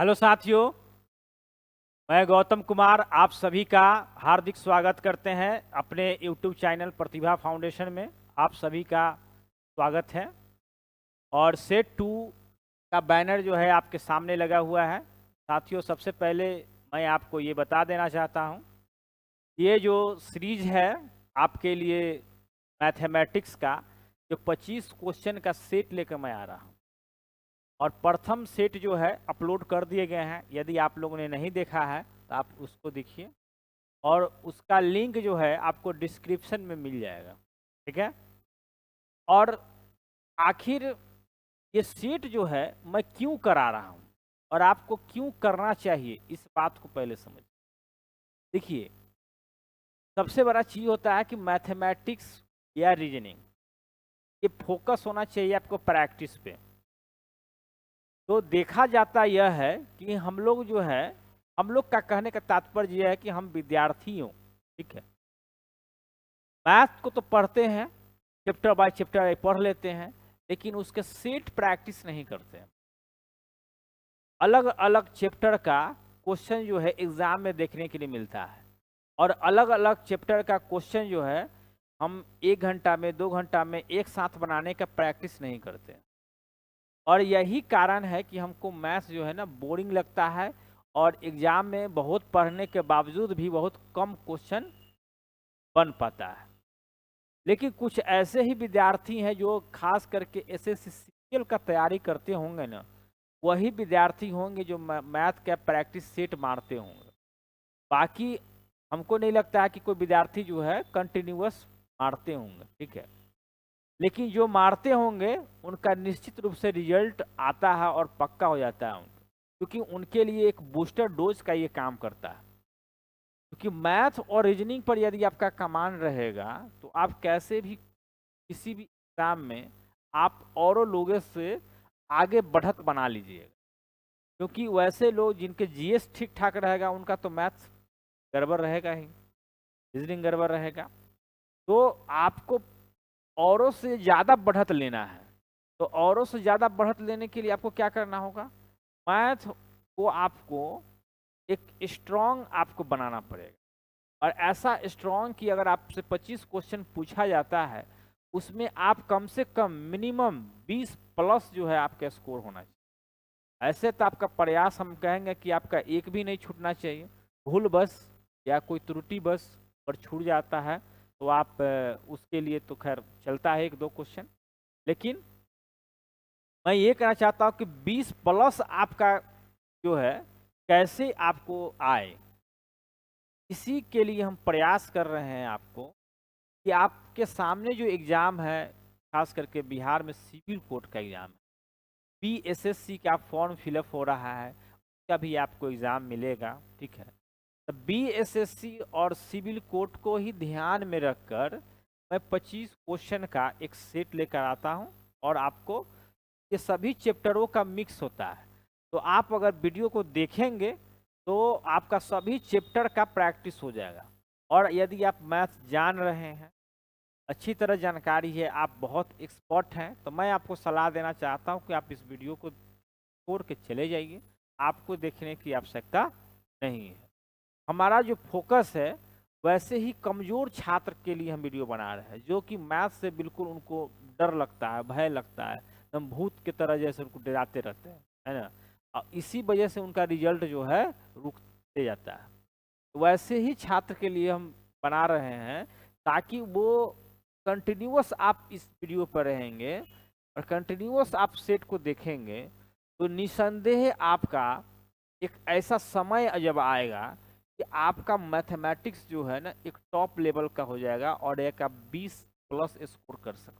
Hello साथियों, मैं गौतम कुमार आप सभी का हार्दिक स्वागत करते हैं अपने YouTube चैनल प्रतिभा फाउंडेशन में। आप सभी का स्वागत है। और सेट 2 का बैनर जो है आपके सामने लगा हुआ है। साथियों, सबसे पहले मैं आपको ये बता देना चाहता हूँ, ये जो सीरीज है आपके लिए मैथमेटिक्स का, जो 25 क्वेश्चन का सेट लेकर मैं आ रहा हूँ। और प्रथम सेट जो है अपलोड कर दिए गए हैं। यदि आप लोगों ने नहीं देखा है तो आप उसको देखिए, और उसका लिंक जो है आपको डिस्क्रिप्शन में मिल जाएगा। ठीक है। और आखिर ये सेट जो है मैं क्यों करा रहा हूँ और आपको क्यों करना चाहिए, इस बात को पहले समझ। देखिए, सबसे बड़ा चीज होता है कि मैथमेटिक्स या रीजनिंग, ये फोकस होना चाहिए आपको प्रैक्टिस पे। तो देखा जाता यह है कि हम लोग जो है, हम लोग का कहने का तात्पर्य यह है कि हम विद्यार्थी हों। ठीक है। मैथ को तो पढ़ते हैं, चैप्टर बाय चैप्टर पढ़ लेते हैं, लेकिन उसके सेट प्रैक्टिस नहीं करते हैं। अलग अलग चैप्टर का क्वेश्चन जो है एग्जाम में देखने के लिए मिलता है, और अलग अलग चैप्टर का क्वेश्चन जो है हम 1 घंटा में 2 घंटा में एक साथ बनाने का प्रैक्टिस नहीं करते हैं। और यही कारण है कि हमको मैथ्स जो है ना बोरिंग लगता है, और एग्जाम में बहुत पढ़ने के बावजूद भी बहुत कम क्वेश्चन बन पाता है। लेकिन कुछ ऐसे ही विद्यार्थी हैं जो खास करके एसएससी का तैयारी करते होंगे ना, वही विद्यार्थी होंगे जो मैथ का प्रैक्टिस सेट मारते होंगे। बाकी हमको नहीं लगता है कि कोई विद्यार्थी जो है कंटिन्यूअस मारते होंगे। ठीक है। लेकिन जो मारते होंगे उनका निश्चित रूप से रिजल्ट आता है और पक्का हो जाता है उनका, क्योंकि उनके लिए एक बूस्टर डोज का ये काम करता है। क्योंकि मैथ और रीजनिंग पर यदि आपका कमांड रहेगा तो आप कैसे भी किसी भी एग्जाम में आप औरों लोगों से आगे बढ़त बना लीजिएगा। क्योंकि वैसे लोग जिनके जीएस ठीक ठाक रहेगा उनका तो मैथ्स गड़बड़ रहेगा ही, रीजनिंग गड़बड़ रहेगा। तो आपको औरों से ज़्यादा बढ़त लेना है। तो औरों से ज़्यादा बढ़त लेने के लिए आपको क्या करना होगा, मैथ को आपको एक स्ट्रॉन्ग आपको बनाना पड़ेगा। और ऐसा स्ट्रॉन्ग कि अगर आपसे 25 क्वेश्चन पूछा जाता है, उसमें आप कम से कम मिनिमम 20 प्लस जो है आपका स्कोर होना चाहिए। ऐसे तो आपका प्रयास हम कहेंगे कि आपका एक भी नहीं छूटना चाहिए। भूल बस या कोई त्रुटि बस पर छूट जाता है तो आप उसके लिए तो खैर चलता है 1-2 क्वेश्चन। लेकिन मैं ये कहना चाहता हूँ कि 20 प्लस आपका जो है कैसे आपको आए, इसी के लिए हम प्रयास कर रहे हैं आपको कि आपके सामने जो एग्ज़ाम है, खास करके बिहार में सिविल कोर्ट का एग्ज़ाम है, बीएसएससी का फॉर्म फिलअप हो रहा है, उसका भी आपको एग्ज़ाम मिलेगा। ठीक है। तो बीएसएससी और सिविल कोर्ट को ही ध्यान में रखकर मैं 25 क्वेश्चन का एक सेट लेकर आता हूं, और आपको ये सभी चैप्टरों का मिक्स होता है। तो आप अगर वीडियो को देखेंगे तो आपका सभी चैप्टर का प्रैक्टिस हो जाएगा। और यदि आप मैथ जान रहे हैं, अच्छी तरह जानकारी है, आप बहुत एक्सपर्ट हैं, तो मैं आपको सलाह देना चाहता हूं कि आप इस वीडियो को छोड़ के चले जाइए। आपको देखने की आवश्यकता नहीं है। हमारा जो फोकस है वैसे ही कमज़ोर छात्र के लिए हम वीडियो बना रहे हैं, जो कि मैथ से बिल्कुल उनको डर लगता है, भय लगता है, हम भूत की तरह जैसे उनको डराते रहते हैं, है ना। और इसी वजह से उनका रिजल्ट जो है रुकते जाता है। तो वैसे ही छात्र के लिए हम बना रहे हैं, ताकि वो कंटिन्यूअस आप इस वीडियो पर रहेंगे और कंटिन्यूअस आप सेट को देखेंगे, तो निसंदेह आपका एक ऐसा समय जब आएगा कि आपका मैथमेटिक्स जो है ना एक टॉप लेवल का हो जाएगा, और एक आप 20 प्लस स्कोर कर सकते।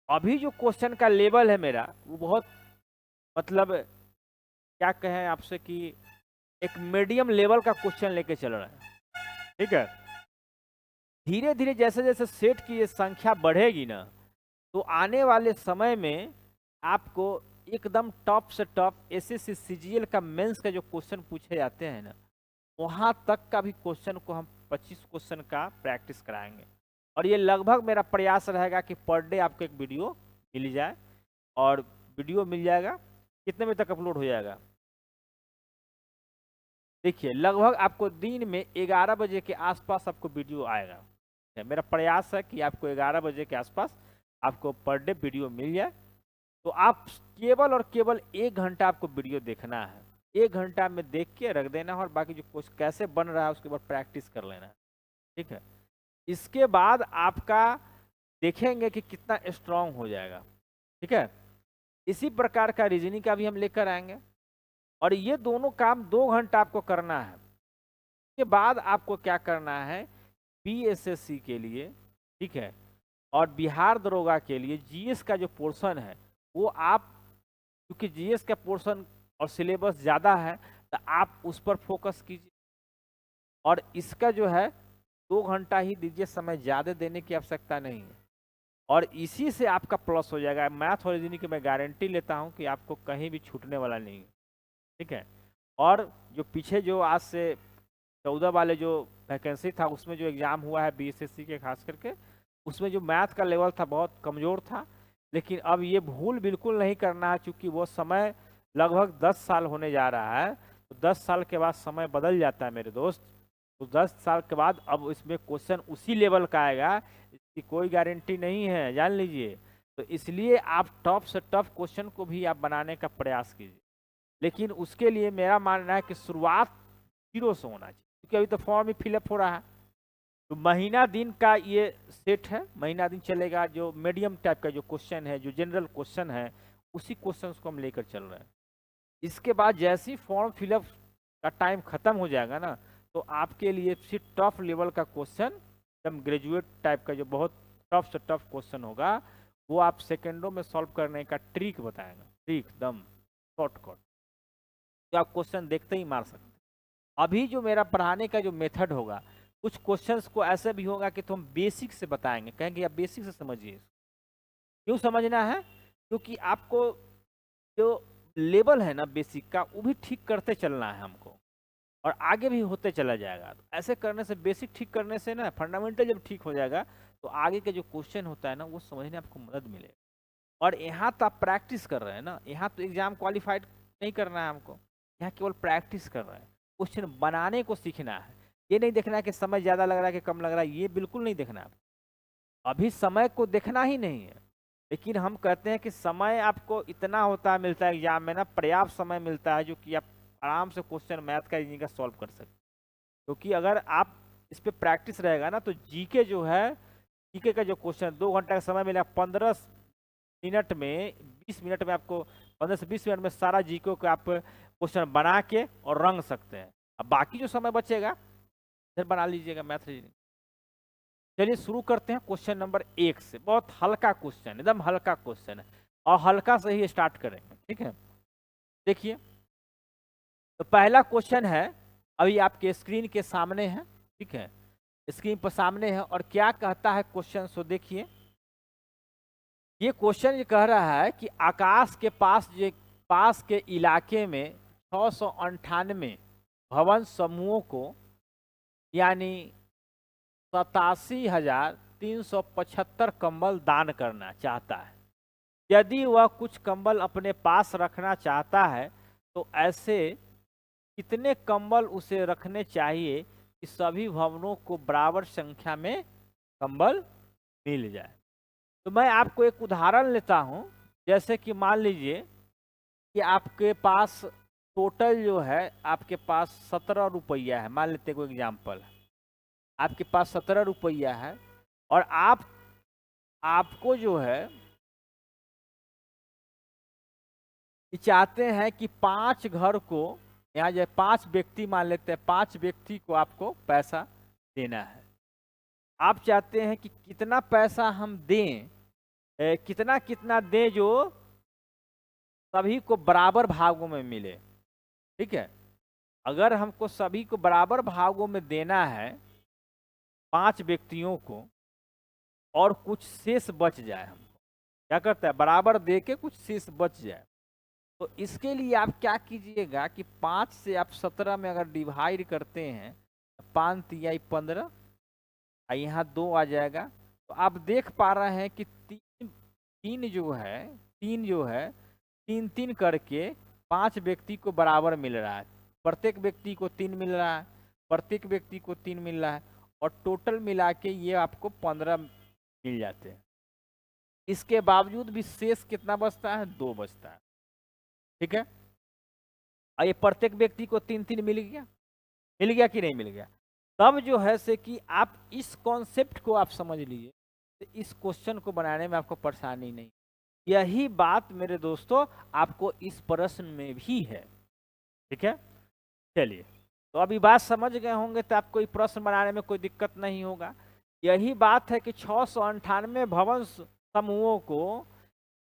अभी जो क्वेश्चन का लेवल है मेरा, वो बहुत मतलब क्या कहें आपसे कि एक मीडियम लेवल का क्वेश्चन लेके चल रहा है। ठीक है। धीरे धीरे जैसे जैसे सेट की ये संख्या बढ़ेगी ना, तो आने वाले समय में आपको एकदम टॉप से टॉप एसएससी सीजीएल का मेंस का जो क्वेश्चन पूछे जाते हैं ना, वहाँ तक का भी क्वेश्चन को हम 25 क्वेश्चन का प्रैक्टिस कराएंगे। और ये लगभग मेरा प्रयास रहेगा कि पर डे आपको एक वीडियो मिल जाए। और वीडियो मिल जाएगा कितने बजे तक अपलोड हो जाएगा? देखिए लगभग आपको दिन में 11 बजे के आसपास आपको वीडियो आएगा। मेरा प्रयास है कि आपको 11 बजे के आसपास आपको पर डे वीडियो मिल जाए। तो आप केवल और केवल 1 घंटा आपको वीडियो देखना है। 1 घंटा में देख के रख देना है और बाकी जो कुछ कैसे बन रहा है उसके बाद प्रैक्टिस कर लेना है। ठीक है, इसके बाद आपका देखेंगे कि कितना स्ट्रांग हो जाएगा। ठीक है, इसी प्रकार का रीजनिंग का भी हम लेकर आएंगे और ये दोनों काम 2 घंटा आपको करना है। इसके बाद आपको क्या करना है, बीएसएससी के लिए, ठीक है, और बिहार दरोगा के लिए जीएस का जो पोर्शन है वो आप, क्योंकि जीएस का पोर्शन और सिलेबस ज़्यादा है तो आप उस पर फोकस कीजिए और इसका जो है 2 घंटा ही दीजिए, समय ज़्यादा देने की आवश्यकता नहीं है और इसी से आपका प्लस हो जाएगा। मैथ और रीजनिंग की मैं गारंटी लेता हूं कि आपको कहीं भी छूटने वाला नहीं है। ठीक है, और जो पीछे जो आज से 14 वाले जो वैकेंसी था उसमें जो एग्ज़ाम हुआ है बीएसएससी के खास करके, उसमें जो मैथ का लेवल था बहुत कमज़ोर था। लेकिन अब ये भूल बिल्कुल नहीं करना है, क्योंकि वो समय लगभग 10 साल होने जा रहा है। तो 10 साल के बाद समय बदल जाता है मेरे दोस्त। तो 10 साल के बाद अब इसमें क्वेश्चन उसी लेवल का आएगा, इसकी कोई गारंटी नहीं है, जान लीजिए। तो इसलिए आप टफ से टफ क्वेश्चन को भी आप बनाने का प्रयास कीजिए। लेकिन उसके लिए मेरा मानना है कि शुरुआत 0 से होना चाहिए, क्योंकि अभी तो फॉर्म ही फिलअप हो रहा है। तो महीना दिन का ये सेट है, महीना दिन चलेगा। जो मीडियम टाइप का जो क्वेश्चन है, जो जनरल क्वेश्चन है, उसी क्वेश्चन को हम लेकर चल रहे हैं। इसके बाद जैसे ही फॉर्म फिलअप का टाइम खत्म हो जाएगा ना, तो आपके लिए फिर टफ लेवल का क्वेश्चन, एकदम ग्रेजुएट टाइप का जो बहुत टफ से टफ क्वेश्चन होगा, वो आप सेकेंडों में सॉल्व करने का ट्रिक बताएगा। ट्रिक एकदम शॉर्टकट, तो आप क्वेश्चन देखते ही मार सकते हैं। अभी जो मेरा पढ़ाने का जो मेथड होगा, कुछ क्वेश्चंस को ऐसे भी होगा कि तो हम बेसिक से बताएंगे, कहेंगे आप बेसिक से समझिए। क्यों समझना है? क्योंकि आपको जो लेवल है ना बेसिक का, वो भी ठीक करते चलना है हमको, और आगे भी होते चला जाएगा। तो ऐसे करने से, बेसिक ठीक करने से ना, फंडामेंटल जब ठीक हो जाएगा तो आगे के जो क्वेश्चन होता है ना, वो समझने आपको मदद मिलेगा। और यहाँ तो आप प्रैक्टिस कर रहे हैं ना, यहाँ तो एग्जाम क्वालिफाइड नहीं करना है हमको, यहाँ केवल प्रैक्टिस कर रहे हैं। क्वेश्चन बनाने को सीखना है, ये नहीं देखना है कि समय ज़्यादा लग रहा है कि कम लग रहा है, ये बिल्कुल नहीं देखना है। अभी समय को देखना ही नहीं है, लेकिन हम कहते हैं कि समय आपको इतना होता है, मिलता है एग्जाम में ना, पर्याप्त समय मिलता है जो कि आप आराम से क्वेश्चन मैथ का, रीजनिंग का सॉल्व कर सकते। क्योंकि अगर आप इस पर प्रैक्टिस रहेगा ना, तो जीके जो है, जीके का जो क्वेश्चन 2 घंटा का समय मिला, 15 मिनट में, 20 मिनट में आपको, 15 से 20 मिनट में सारा जीके को आप क्वेश्चन बना के और रंग सकते हैं। अब बाकी जो समय बचेगा फिर बना लीजिएगा मैथ रीजनिंग। चलिए शुरू करते हैं क्वेश्चन नंबर 1 से। बहुत हल्का क्वेश्चन, एकदम हल्का क्वेश्चन है, और हल्का से ही स्टार्ट करेंगे। ठीक है, देखिए तो पहला क्वेश्चन है, अभी आपके स्क्रीन के सामने है। ठीक है, स्क्रीन पर सामने है, और क्या कहता है क्वेश्चन, सो देखिए। ये क्वेश्चन ये कह रहा है कि आकाश के पास के इलाके में 698 भवन समूहों को, यानी 87,375 कंबल दान करना चाहता है। यदि वह कुछ कंबल अपने पास रखना चाहता है तो ऐसे कितने कंबल उसे रखने चाहिए कि सभी भवनों को बराबर संख्या में कंबल मिल जाए। तो मैं आपको एक उदाहरण लेता हूं, जैसे कि मान लीजिए कि आपके पास टोटल जो है, आपके पास 17 रुपया है, मान लेते हैं कोई एग्जाम्पल, आपके पास 17 रुपया है, और आपको जो है चाहते हैं कि 5 घर को, यहाँ जो 5 व्यक्ति मान लेते हैं, 5 व्यक्ति को आपको पैसा देना है। आप चाहते हैं कि कितना पैसा हम दें, कितना कितना दें जो सभी को बराबर भागों में मिले। ठीक है, अगर हमको सभी को बराबर भागों में देना है, 5 व्यक्तियों को, और कुछ शेष बच जाए, हमको क्या करता है, बराबर दे के कुछ शेष बच जाए, तो इसके लिए आप क्या कीजिएगा कि 5 से आप 17 में अगर डिवाइड करते हैं, 5 तिहाई 15, यहाँ 2 आ जाएगा। तो आप देख पा रहे हैं कि तीन जो है, तीन 3 करके 5 व्यक्ति को बराबर मिल रहा है। प्रत्येक व्यक्ति को 3 मिल रहा है, प्रत्येक व्यक्ति को 3 मिल रहा है, और टोटल मिला के ये आपको 15 मिल जाते हैं। इसके बावजूद भी शेष कितना बचता है? 2 बचता है। ठीक है, और ये प्रत्येक व्यक्ति को 3-3 मिल गया कि नहीं मिल गया? तब जो है से कि आप इस कॉन्सेप्ट को आप समझ लीजिए, तो इस क्वेश्चन को बनाने में आपको परेशानी नहीं। यही बात मेरे दोस्तों आपको इस प्रश्न में भी है। ठीक है, चलिए, तो अभी बात समझ गए होंगे, तो आपको प्रश्न बनाने में कोई दिक्कत नहीं होगा। यही बात है कि 698 भवन समूहों को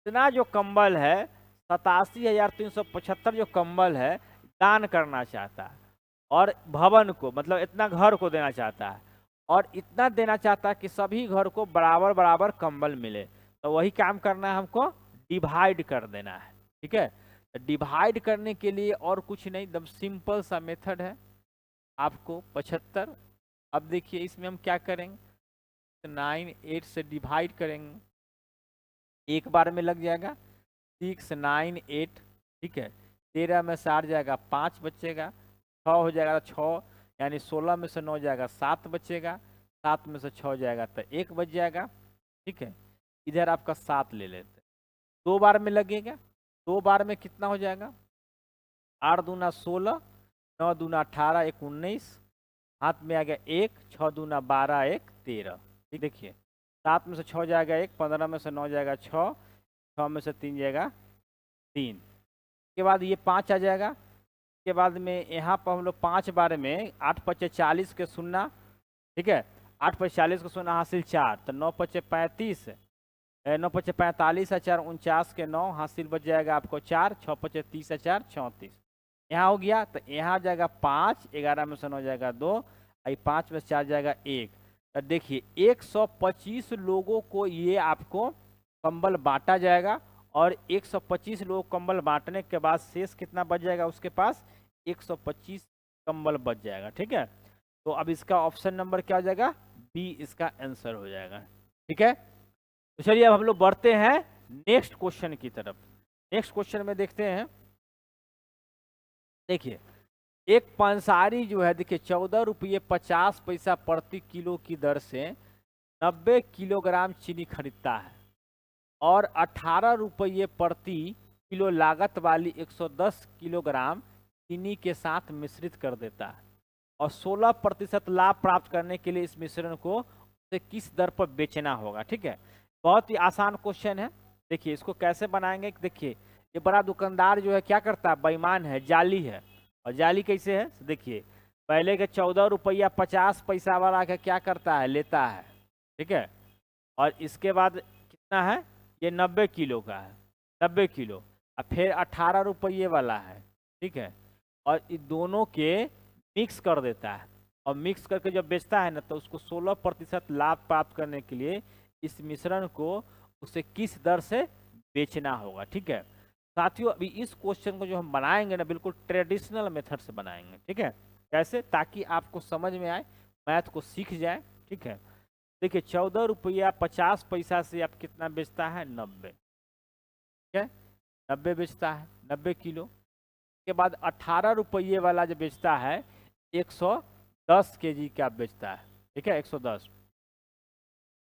इतना जो कंबल है 87,375 जो कंबल है दान करना चाहता है, और भवन को मतलब इतना घर को देना चाहता है, और इतना देना चाहता है कि सभी घर को बराबर बराबर कंबल मिले। तो वही काम करना है हमको, डिवाइड कर देना है। ठीक है, डिवाइड करने के लिए और कुछ नहीं, एकदम सिंपल सा मेथड है। आपको 75, अब देखिए इसमें हम क्या करेंगे, 9 8 से डिवाइड करेंगे, एक बार में लग जाएगा 6 9 8। ठीक है, 13 में से 8 जाएगा 5 बचेगा, 6 हो जाएगा 6, यानी 16 में से 9 जाएगा 7 बचेगा, 7 में से 6 जाएगा तो 1 बच जाएगा। ठीक है, इधर आपका 7 ले लेते हैं, 2 बार में लगेगा, 2 बार में कितना हो जाएगा, 8 दूना 16, 9 दूना 18, 1 19, हाथ में आ गया 1, 6 दूना 12, 1 13। ठीक, देखिए 7 में से 6 जाएगा 1, 15 में से 9 जाएगा 6, 6 में से 3 जाएगा 3, के बाद ये 5 आ जाएगा। के बाद में यहाँ पर हम लोग 5 बार में 8 पचे 40 के सुनना। ठीक है, 8 पचे 40 के सुनना हासिल 4, तो 9 पचे 35, 9 पचे 45 4 49 के 9 हासिल बच जाएगा आपको 4, 6 पचे 30 4 34। यहाँ हो गया, तो यहाँ जाएगा 5, 11 में से 9 जाएगा 2, 5 में से 4 जाएगा 1। तो देखिए 125 लोगों को ये आपको कंबल बांटा जाएगा, और 125 लोग कंबल बांटने के बाद शेष कितना बच जाएगा उसके पास, 125 कंबल बच जाएगा। ठीक है, तो अब इसका ऑप्शन नंबर क्या हो जाएगा, बी इसका आंसर हो जाएगा। ठीक है, तो चलिए अब हम लोग बढ़ते हैं नेक्स्ट क्वेश्चन की तरफ। नेक्स्ट क्वेश्चन में देखते हैं, देखिए एक पंसारी जो है, देखिए 14 रुपये 50 पैसा प्रति किलो की दर से 90 किलोग्राम चीनी खरीदता है, और 18 रुपये प्रति किलो लागत वाली 110 किलोग्राम चीनी के साथ मिश्रित कर देता है, और 16% लाभ प्राप्त करने के लिए इस मिश्रण को उसे किस दर पर बेचना होगा। ठीक है, बहुत ही आसान क्वेश्चन है। देखिए इसको कैसे बनाएंगे, देखिए ये बड़ा दुकानदार जो है क्या करता है, बेईमान है, जाली है। और जाली कैसे है, देखिए पहले के 14 रुपया 50 पैसा वाला का क्या करता है, लेता है। ठीक है, और इसके बाद कितना है, ये 90 किलो का है, 90 किलो, और फिर 18 रुपये वाला है। ठीक है, और इन दोनों के मिक्स कर देता है, और मिक्स करके जब बेचता है ना, तो उसको 16% लाभ प्राप्त करने के लिए इस मिश्रण को उसे किस दर से बेचना होगा। ठीक है साथियों, अभी इस क्वेश्चन को जो हम बनाएंगे ना, बिल्कुल ट्रेडिशनल मेथड से बनाएंगे। ठीक है, कैसे, ताकि आपको समझ में आए, मैथ को सीख जाए। ठीक है, देखिए 14 रुपया 50 पैसा से आप कितना बेचता है, 90। ठीक है, 90 बेचता है, 90 किलो के बाद 18 रुपये वाला जो बेचता है 110 केजी का बेचता है। ठीक है, 110,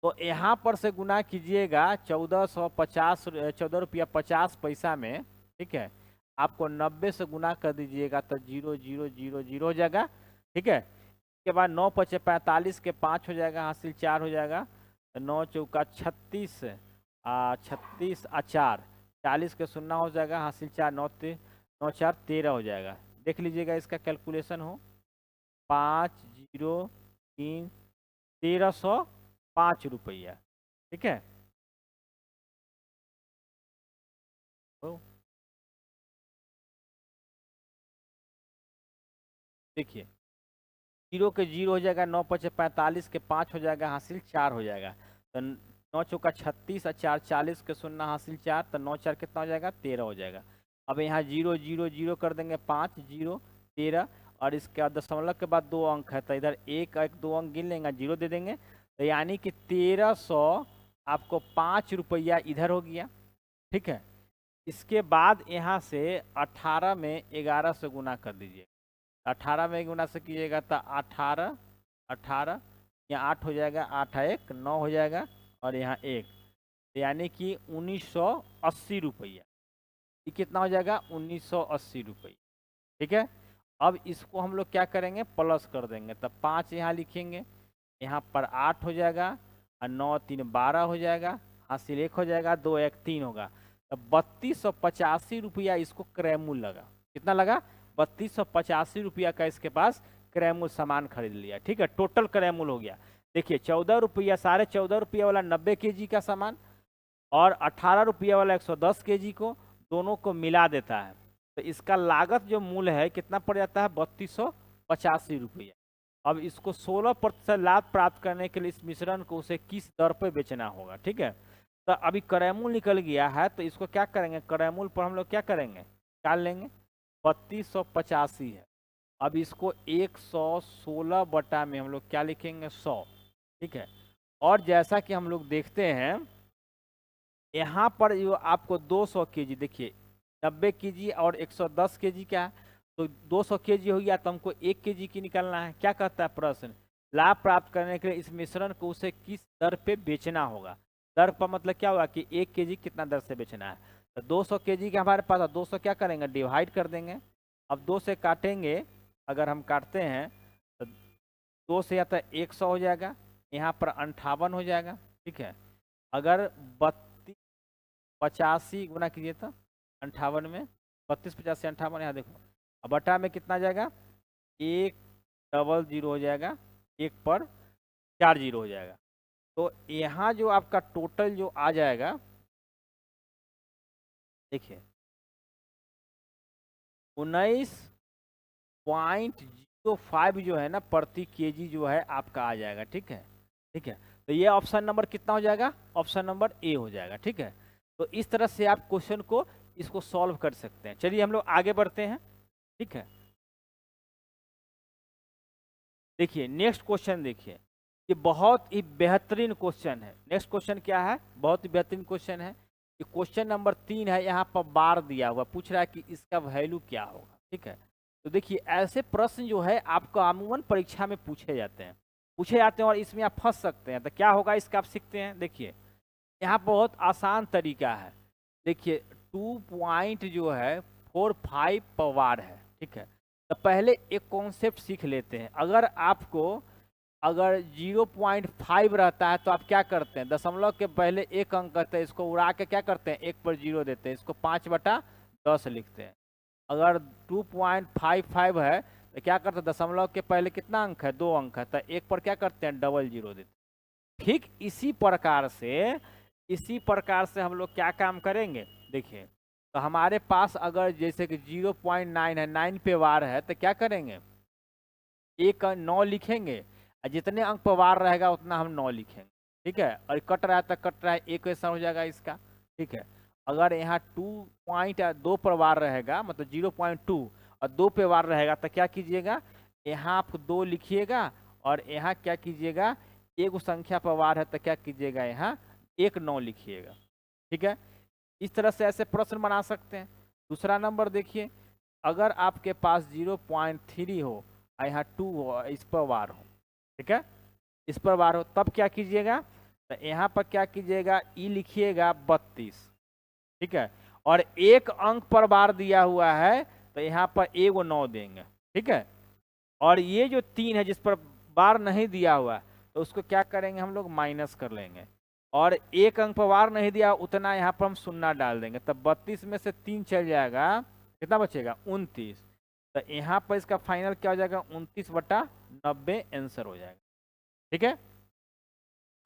तो यहाँ पर से गुना कीजिएगा 14 रुपया 50 पैसा में। ठीक है, आपको 90 से गुना कर दीजिएगा तो 0000 हो जाएगा। ठीक है, इसके बाद 9 पचे 45 के 5 हो जाएगा, हासिल 4 हो जाएगा, 9 चौका 36, 36 4 40 के 0 हो जाएगा, हासिल 4, 9 4 13 हो जाएगा। देख लीजिएगा इसका कैलकुलेशन हो, 5 0 3 1305 रुपया। ठीक है, देखिए 0 के 0 हो जाएगा, 9 पचे 45 के 5 हो जाएगा, हासिल 4 हो जाएगा, तो 9 चौका 36 और 4 40 के 0 हासिल 4, तो 9 4 कितना हो जाएगा, 13 हो जाएगा। अब यहाँ 0 0 0 कर देंगे, 5 0 13, और इसके बाद दशमलव के बाद 2 अंक है, तो इधर 1 1 2 अंक गिन लेंगे, 0 दे देंगे, तो यानी कि 1300 आपको 5 रुपया इधर हो गया। ठीक है, इसके बाद यहाँ से 18 में 11 से गुना कर दीजिए, 18 में गुना से कीजिएगा तो 18, 18 यहाँ 8 हो जाएगा, 8 1 9 हो जाएगा और यहाँ 1, यानी कि 1980 रुपया। ये कितना हो जाएगा? 1980 रुपये। ठीक है, अब इसको हम लोग क्या करेंगे? प्लस कर देंगे। तब 5 यहाँ लिखेंगे, यहाँ पर 8 हो जाएगा और 9 3 12 हो जाएगा, हासिल 1 हो जाएगा, 2 1 3 होगा। तब 3285 रुपया इसको क्रयमूल्य लगा। कितना लगा? 3285 रुपया का इसके पास क्रयमूल्य सामान खरीद लिया। ठीक है, टोटल क्रयमूल्य हो गया। देखिए 14 रुपया, 14.5 रुपया वाला 90 kg का सामान और 18 रुपया वाला 110 kg को, दोनों को मिला देता है। तो इसका लागत जो मूल्य है कितना पड़ जाता है? 3285 रुपया। अब इसको 16% लाभ प्राप्त करने के लिए इस मिश्रण को उसे किस दर पर बेचना होगा? ठीक है, तो अभी क्रयमूल्य निकल गया है, तो इसको क्या करेंगे? क्रयमूल्य पर हम लोग क्या करेंगे? निकाल लेंगे। 3285 है, अब इसको 116 बटा में हम लोग क्या लिखेंगे? 100। ठीक है, और जैसा कि हम लोग देखते हैं यहाँ पर जो आपको 200 kg, देखिए 90 kg और 110 kg का, तो 200 kg हो गया, तो हमको 1 kg की निकालना है। क्या कहता है प्रश्न? लाभ प्राप्त करने के लिए इस मिश्रण को उसे किस दर पे बेचना होगा? दर पर मतलब क्या होगा कि 1 kg कितना दर से बेचना है। तो 200 kg का हमारे पास, 200 क्या करेंगे? डिवाइड कर देंगे। अब 2 से काटेंगे, अगर हम काटते हैं तो 2 से या तो 100 हो जाएगा, यहाँ पर 58 हो जाएगा। ठीक है, अगर 85 गुना कीजिए तो 58 में 32 85 58, यहाँ देखो, अब बटा में कितना जाएगा? 100 हो जाएगा, 1 पर 4 0 हो जाएगा। तो यहाँ जो आपका टोटल जो आ जाएगा, देखिए 19.05 जो है ना प्रति केजी जो है आपका आ जाएगा। ठीक है, ठीक है, तो ये ऑप्शन नंबर कितना हो जाएगा? ऑप्शन नंबर ए हो जाएगा। ठीक है, तो इस तरह से आप क्वेश्चन को इसको सॉल्व कर सकते हैं। चलिए हम लोग आगे बढ़ते हैं। ठीक है, देखिए नेक्स्ट क्वेश्चन, देखिए ये बहुत ही बेहतरीन क्वेश्चन है। नेक्स्ट क्वेश्चन क्या है? बहुत ही बेहतरीन क्वेश्चन है। ये क्वेश्चन नंबर 3 है, यहाँ पर बार दिया हुआ, पूछ रहा है कि इसका वैल्यू क्या होगा। ठीक है, तो देखिए ऐसे प्रश्न जो है आपको अमूमन परीक्षा में पूछे जाते हैं और इसमें आप फंस सकते हैं। तो क्या होगा इसका, आप सीखते हैं। देखिए यहाँ बहुत आसान तरीका है। देखिए 2 जो है 45 पर वार है। ठीक है, तो पहले एक कॉन्सेप्ट सीख लेते हैं। अगर 0.5 रहता है तो आप क्या करते हैं? दशमलव के पहले एक अंक करते हैं, इसको उड़ा के क्या करते हैं? 1 पर 0 देते हैं, इसको 5/10 लिखते हैं। अगर 2.55 है तो क्या करते हैं? दशमलव के पहले कितना अंक है? 2 अंक है, तो 1 पर क्या करते हैं? 00 देते हैं। ठीक इसी प्रकार से हम लोग क्या काम करेंगे? देखिए तो हमारे पास अगर जैसे कि 0.9 है, 9 पे वार है, तो क्या करेंगे? 9 लिखेंगे, और जितने अंक पर वार रहेगा उतना हम 9 लिखेंगे। ठीक है, और कट रहा है तो कट रहा है, एक क्वेश्चन हो जाएगा इसका। ठीक है, अगर यहाँ 2 पर वार रहेगा, मतलब 0.2 और 2 पे वार रहेगा, तो क्या कीजिएगा? यहाँ आप 2 लिखिएगा और यहाँ क्या कीजिएगा? एक संख्या पर वार है तो क्या कीजिएगा? यहाँ 9 लिखिएगा। ठीक है, इस तरह से ऐसे प्रश्न बना सकते हैं। दूसरा नंबर देखिए, अगर आपके पास 0.3 हो और यहाँ 2 हो, इस पर वार हो, ठीक है, इस पर वार हो, तब क्या कीजिएगा? तो यहाँ पर क्या कीजिएगा? ई लिखिएगा 32। ठीक है, और एक अंक पर वार दिया हुआ है तो यहाँ पर 9 देंगे। ठीक है, और ये जो 3 है जिस पर वार नहीं दिया हुआ तो उसको क्या करेंगे? हम लोग माइनस कर लेंगे, और एक अंक पर वार नहीं दिया उतना यहाँ पर हम 0 डाल देंगे। तब 32 में से 3 चल जाएगा, कितना बचेगा? 29। तो यहाँ पर इसका फाइनल क्या हो जाएगा? 29/90 आंसर हो जाएगा। ठीक है,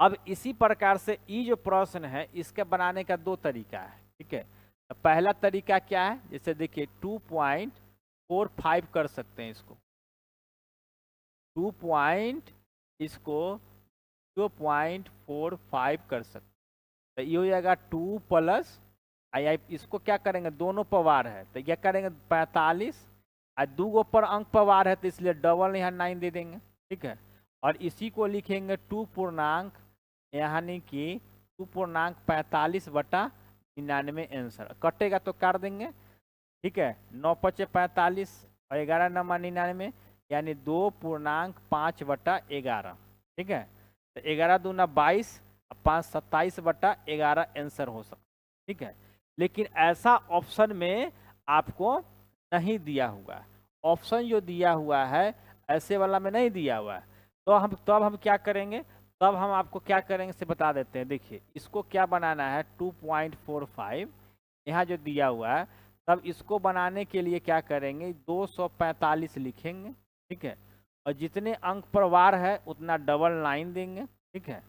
अब इसी प्रकार से ये जो प्रश्न है इसके बनाने का 2 तरीका है। ठीक है, तो पहला तरीका क्या है? जैसे देखिए 2.45 कर सकते हैं इसको, 0.45 कर सकते हैं, तो ये हो जाएगा 2 प्लस इसको क्या करेंगे? दोनों पर वार है तो क्या करेंगे? 45, और 2 पर अंक पर वार है तो इसलिए डबल यहाँ 9 दे देंगे। ठीक है, और इसी को लिखेंगे 2 पूर्णांक, यानी कि 2.45/99 आंसर। कटेगा तो काट देंगे। ठीक है, 9 × 45, और 11×99 यानी 2.5/11। ठीक है, तो 11 दूना 22, 5 27/11 आंसर हो सकता। ठीक है, लेकिन ऐसा ऑप्शन में आपको नहीं दिया हुआ है। ऑप्शन जो दिया हुआ है ऐसे वाला में नहीं दिया हुआ है। तो हम क्या करेंगे, तब हम आपको क्या करेंगे से बता देते हैं। देखिए, इसको क्या बनाना है, 2.45 यहाँ जो दिया हुआ है, तब इसको बनाने के लिए क्या करेंगे, 245 लिखेंगे। ठीक है, और जितने अंक पर वार है उतना डबल लाइन देंगे। ठीक है,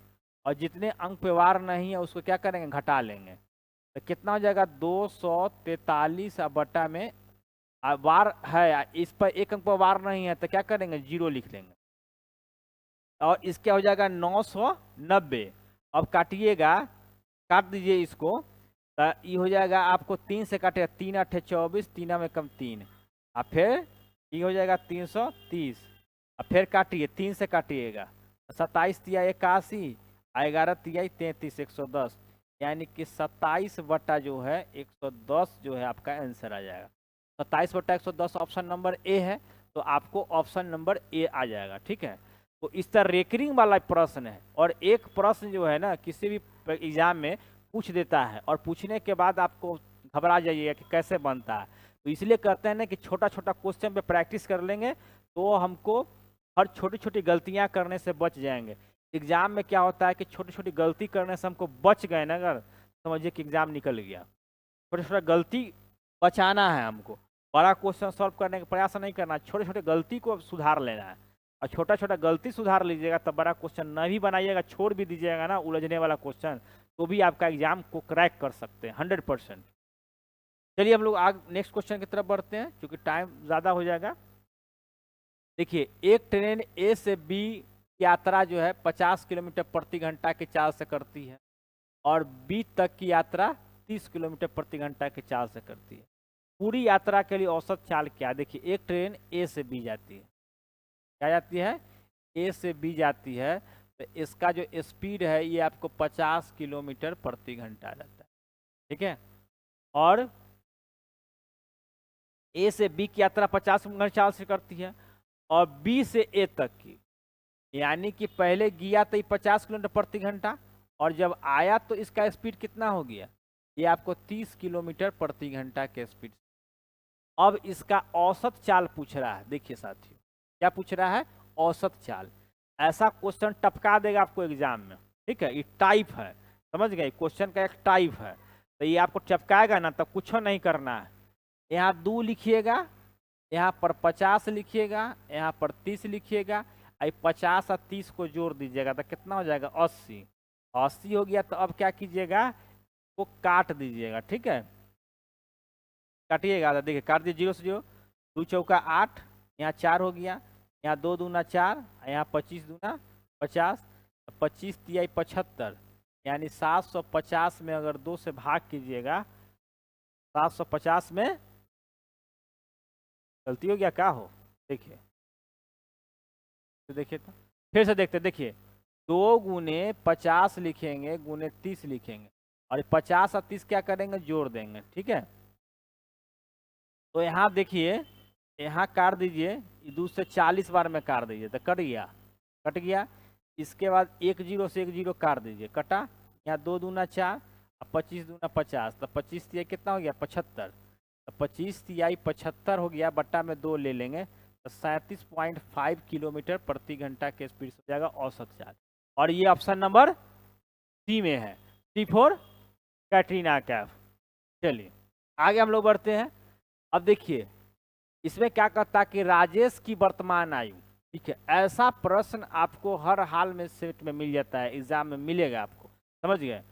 और जितने अंक पे वार नहीं है उसको क्या करेंगे, घटा लेंगे। तो कितना हो जाएगा, 243 बटा में वार है, इस पर एक अंक पर वार नहीं है तो क्या करेंगे, 0 लिख लेंगे। और इसका हो जाएगा 990। अब काटिएगा, काट दीजिए इसको, तो ये हो जाएगा आपको 3 से काटेगा, 3 8 24, 3 में कम 3, और फिर ये हो जाएगा 330। और फिर काटिए, 3 से काटिएगा, 27 तिया 81, 11 तिया 33, 110, यानी कि 27 बटा जो है 110 जो है आपका आंसर आ जाएगा। 27 बटा 110 ऑप्शन नंबर ए है, तो आपको ऑप्शन नंबर ए आ जाएगा। ठीक है, तो इस तरह रेकरिंग वाला प्रश्न है। और एक प्रश्न जो है ना किसी भी एग्जाम में पूछ देता है, और पूछने के बाद आपको घबरा जाइएगा कि कैसे बनता है। तो इसलिए कहते हैं ना कि छोटा छोटा क्वेश्चन पे प्रैक्टिस कर लेंगे तो हमको हर छोटी छोटी गलतियां करने से बच जाएंगे। एग्जाम में क्या होता है कि छोटी छोटी गलती करने से हमको बच गए ना, अगर समझिए कि एग्जाम निकल गया। छोटा छोटा गलती बचाना है हमको, बड़ा क्वेश्चन सॉल्व करने का प्रयास नहीं करना, छोटे छोटे गलती को सुधार लेना है। और छोटा छोटा गलती सुधार लीजिएगा तब बड़ा क्वेश्चन न भी बनाइएगा, छोड़ भी दीजिएगा ना उलझने वाला क्वेश्चन, तो भी आपका एग्जाम को क्रैक कर सकते हैं 100%। चलिए हम लोग आगे नेक्स्ट क्वेश्चन की तरफ बढ़ते हैं, क्योंकि टाइम ज़्यादा हो जाएगा। देखिए, एक ट्रेन ए से बी यात्रा जो है 50 किलोमीटर प्रति घंटा के चाल से करती है, और बी तक की यात्रा 30 किलोमीटर प्रति घंटा के चाल से करती है। पूरी यात्रा के लिए औसत चाल क्या? देखिए, एक ट्रेन ए से बी जाती है, क्या जाती है, ए से बी जाती है, तो इसका जो स्पीड है ये आपको 50 किलोमीटर प्रति घंटा रहता है। ठीक है, और ए से बी की यात्रा 50 किलोमीटर चाल से करती है, और बी से ए तक की, यानी कि पहले गया तो 50 किलोमीटर प्रति घंटा, और जब आया तो इसका स्पीड कितना हो गया, ये आपको 30 किलोमीटर प्रति घंटा के स्पीड। अब इसका औसत चाल पूछ रहा है। देखिए साथियों, क्या पूछ रहा है, औसत चाल। ऐसा क्वेश्चन टपका देगा आपको एग्जाम में। ठीक है, ये टाइप है, समझ गए, क्वेश्चन का एक टाइप है। तो ये आपको टपकाएगा ना, तब कुछ नहीं करना है, यहाँ 2 लिखिएगा, यहाँ पर 50 लिखिएगा, यहाँ पर 30 लिखिएगा, 50 और 30 को जोड़ दीजिएगा तो कितना हो जाएगा, 80। 80 हो गया, तो अब क्या कीजिएगा, वो काट दीजिएगा। ठीक है, काटिएगा, तो देखिए काट दीजिए, 0 से 0, 2 चौका 8, यहाँ 4 हो गया, यहाँ 2 दूना 4, यहाँ 25 दूना 50, 25 तिया 75, यानी 750 में अगर 2 से भाग कीजिएगा, 750 में गलती हो गया, क्या हो, देखिए तो देखिए, तो फिर से देखते, देखिए 2 गुने 50 लिखेंगे, गुने 30 लिखेंगे, और 50 और 30 क्या करेंगे, जोड़ देंगे। ठीक है, तो यहाँ देखिए, यहाँ काट दीजिए, 2 से 40 बार में काट दीजिए, तो कट गया, कट गया। इसके बाद 1 0 से 1 0 काट दीजिए, कटा। यहाँ 2 दूना 4, 25 दूना 50, तो 25 तिहाई कितना हो गया, 75, तो 25 तिहाई 75 हो गया, बट्टा में 2 ले लेंगे, तो 37.5 किलोमीटर प्रति घंटा के स्पीड से हो जाएगा औसत चाल। और ये ऑप्शन नंबर सी में है, C4 कैटरीना कैफ। चलिए आगे हम लोग बढ़ते हैं। अब देखिए, इसमें क्या कहता है कि राजेश की वर्तमान आयु। ठीक है, ऐसा प्रश्न आपको हर हाल में सेट में मिल जाता है, एग्जाम में मिलेगा आपको, समझ गए।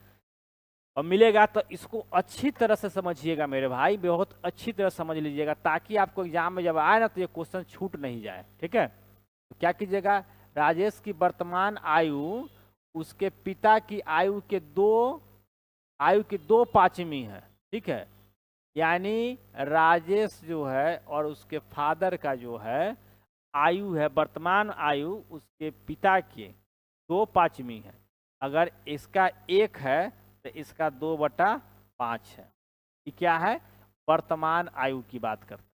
और मिलेगा तो इसको अच्छी तरह से समझिएगा मेरे भाई, बहुत अच्छी तरह समझ लीजिएगा, ताकि आपको एग्जाम में जब आए ना तो ये क्वेश्चन छूट नहीं जाए। ठीक है, तो क्या कीजिएगा, राजेश की वर्तमान आयु उसके पिता की आयु की 2/5 है। ठीक है, यानी राजेश जो है और उसके फादर का जो है आयु है, वर्तमान आयु उसके पिता के 2/5 है। अगर इसका 1 है तो इसका 2/5 है। ये क्या है, वर्तमान आयु की बात करता है।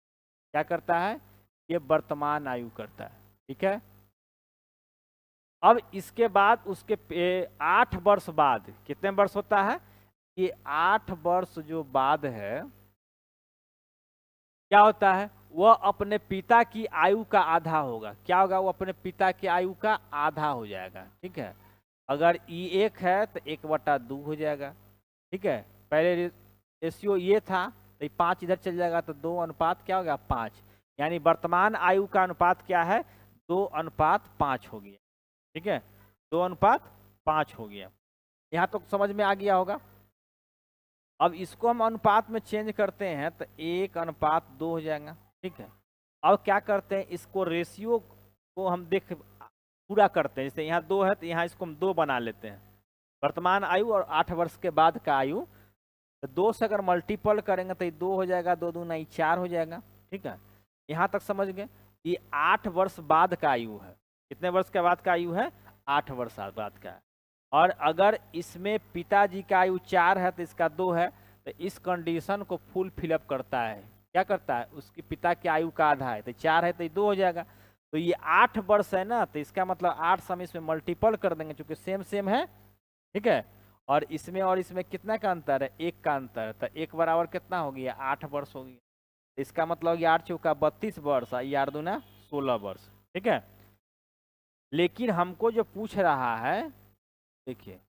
क्या करता है, ये वर्तमान आयु करता है। ठीक है, अब इसके बाद उसके 8 वर्ष बाद कितने वर्ष होता है, ये 8 वर्ष जो बाद है क्या होता है, वह अपने पिता की आयु का आधा होगा। क्या होगा, वो अपने पिता की आयु का आधा हो जाएगा। ठीक है, अगर ई 1 है तो 1/2 हो जाएगा। ठीक है, पहले रेशियो ये था तो 5 इधर चल जाएगा तो 2 अनुपात क्या हो गया 5, यानी वर्तमान आयु का अनुपात क्या है 2:5 हो गया। ठीक है, 2:5 हो गया। यहाँ तो समझ में आ गया होगा। अब इसको हम अनुपात में चेंज करते हैं तो 1:2 हो जाएगा। ठीक है, अब क्या करते हैं, इसको रेशियो को हम देख पूरा करते हैं। जैसे यहाँ 2 है तो यहाँ इसको हम 2 बना लेते हैं, वर्तमान आयु और 8 वर्ष के बाद का आयु। तो 2 से अगर मल्टीपल करेंगे तो ये 2 हो जाएगा, 2 दूना 4 हो जाएगा। ठीक है, यहाँ तक समझ गए। ये 8 वर्ष बाद का आयु है। कितने वर्ष के बाद का आयु है, 8 वर्ष बाद का है। और अगर इसमें पिताजी का आयु 4 है तो इसका 2 है, तो इस कंडीशन को फुल फिलअप करता है। क्या करता है, उसके पिता की आयु का आधा है, तो 4 है तो ये 2 हो जाएगा। तो ये 8 वर्ष है ना, तो इसका मतलब 8 से हम इसमें मल्टीपल कर देंगे चूंकि सेम है। ठीक है, और इसमें कितना का अंतर है, 1 का अंतर है, तो 1 बराबर कितना हो गया 8 वर्ष हो गया। तो इसका मतलब ये 8 चौका 32 वर्ष, ये 8 दूना 16 वर्ष। ठीक है, लेकिन हमको जो पूछ रहा है, देखिए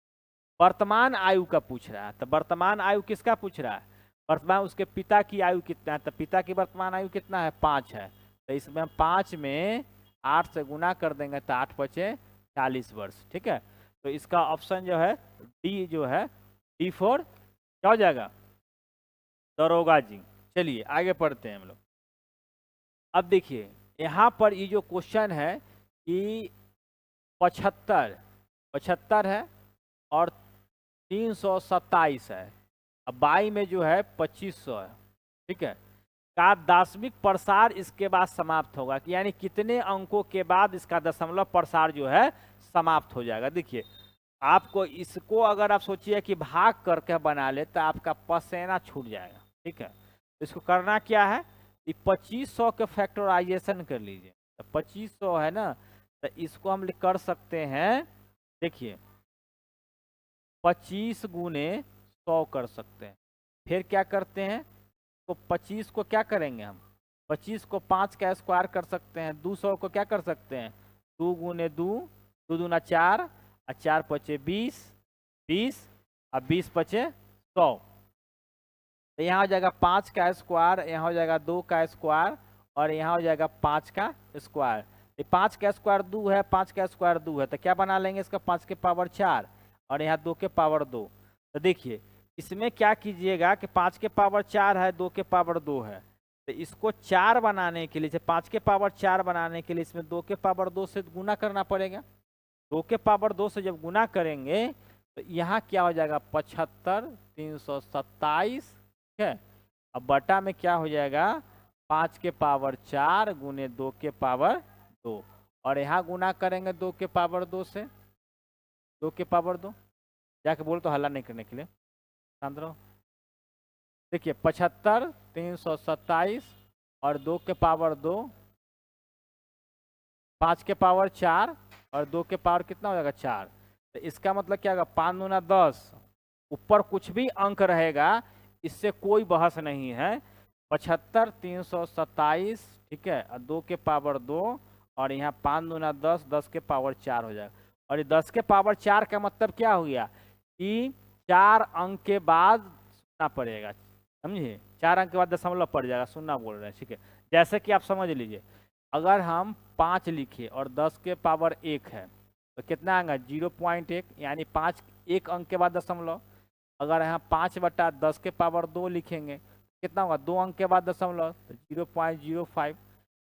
वर्तमान आयु का पूछ रहा है। तो वर्तमान आयु किसका पूछ रहा है, वर्तमान उसके पिता की आयु कितना है। तो पिता की वर्तमान आयु कितना है 5 है, तो इसमें हम 5 में 8 से गुना कर देंगे तो 8 × 40 वर्ष। ठीक है, तो इसका ऑप्शन जो है डी जो है D4 क्या हो जाएगा, दरोगा जी। चलिए आगे पढ़ते हैं हम लोग। अब देखिए यहाँ पर ये जो क्वेश्चन है कि 75 है और 327 है, अब 22 में जो है 2500 है। ठीक है, का दशमिक प्रसार इसके बाद समाप्त होगा, कि यानी कितने अंकों के बाद इसका दशमलव प्रसार जो है समाप्त हो जाएगा। देखिए आपको इसको अगर आप सोचिए कि भाग करके बना ले तो आपका पसीना छूट जाएगा। ठीक है, तो इसको करना क्या है, 2500 के फैक्टराइजेशन कर लीजिए। तो 2500 है ना, तो इसको हम कर सकते हैं, देखिए 25 गुने 100 कर सकते हैं। फिर क्या करते हैं, तो 25 को क्या करेंगे हम, 25 को 5 का स्क्वायर कर सकते हैं। 200 को क्या कर सकते हैं, 2 गुने 2, 2 दूना 4, और 4 पचे 20, 20 और 20 पचे 100। तो यहाँ हो जाएगा 5 का स्क्वायर, यहाँ हो जाएगा 2 का स्क्वायर, और यहाँ हो जाएगा 5 का स्क्वायर। 5 का स्क्वायर 2 है, 5 का स्क्वायर 2 है, तो क्या बना लेंगे इसका 5 के पावर 4 और यहाँ 2 के पावर 2। तो देखिए इसमें क्या कीजिएगा कि 5 के पावर 4 है, 2 के पावर 2 है, तो इसको 4 बनाने के लिए, 5 के पावर 4 बनाने के लिए इसमें 2 के पावर 2 से गुना करना पड़ेगा। 2 के पावर 2 से जब गुना करेंगे तो यहाँ क्या हो जाएगा 75 327। ठीक है, अब बटा में क्या हो जाएगा 5 के पावर 4 गुने 2 के पावर 2, और यहाँ गुना करेंगे 2 के पावर 2 से, 2 के पावर 2। जाके बोल तो हल्ला नहीं करने के लिए, शांत रहो। देखिए 75 327 और 2 के पावर 2, 5 के पावर 4 और 2 के पावर कितना हो जाएगा 4। तो इसका मतलब क्या होगा 5 दूना 10, ऊपर कुछ भी अंक रहेगा इससे कोई बहस नहीं है। 75 327, ठीक है, और 2 के पावर 2, और यहाँ 5 दूना 10, 10 के पावर 4 हो जाएगा। और ये 10 के पावर 4 का मतलब क्या हो गया कि 4 अंक के बाद सुनना पड़ेगा, समझिए 4 अंक के बाद दशमलव पड़ जाएगा, सुनना बोल रहे हैं। ठीक है, जैसे कि आप समझ लीजिए अगर हम 5 लिखे और 10 के पावर 1 है तो कितना आएगा 0.1, यानी 5 एक अंक के बाद दशमलव। अगर यहाँ 5/10 के पावर 2 लिखेंगे कितना होगा 2 अंक के बाद दशमलव, तो 0.05।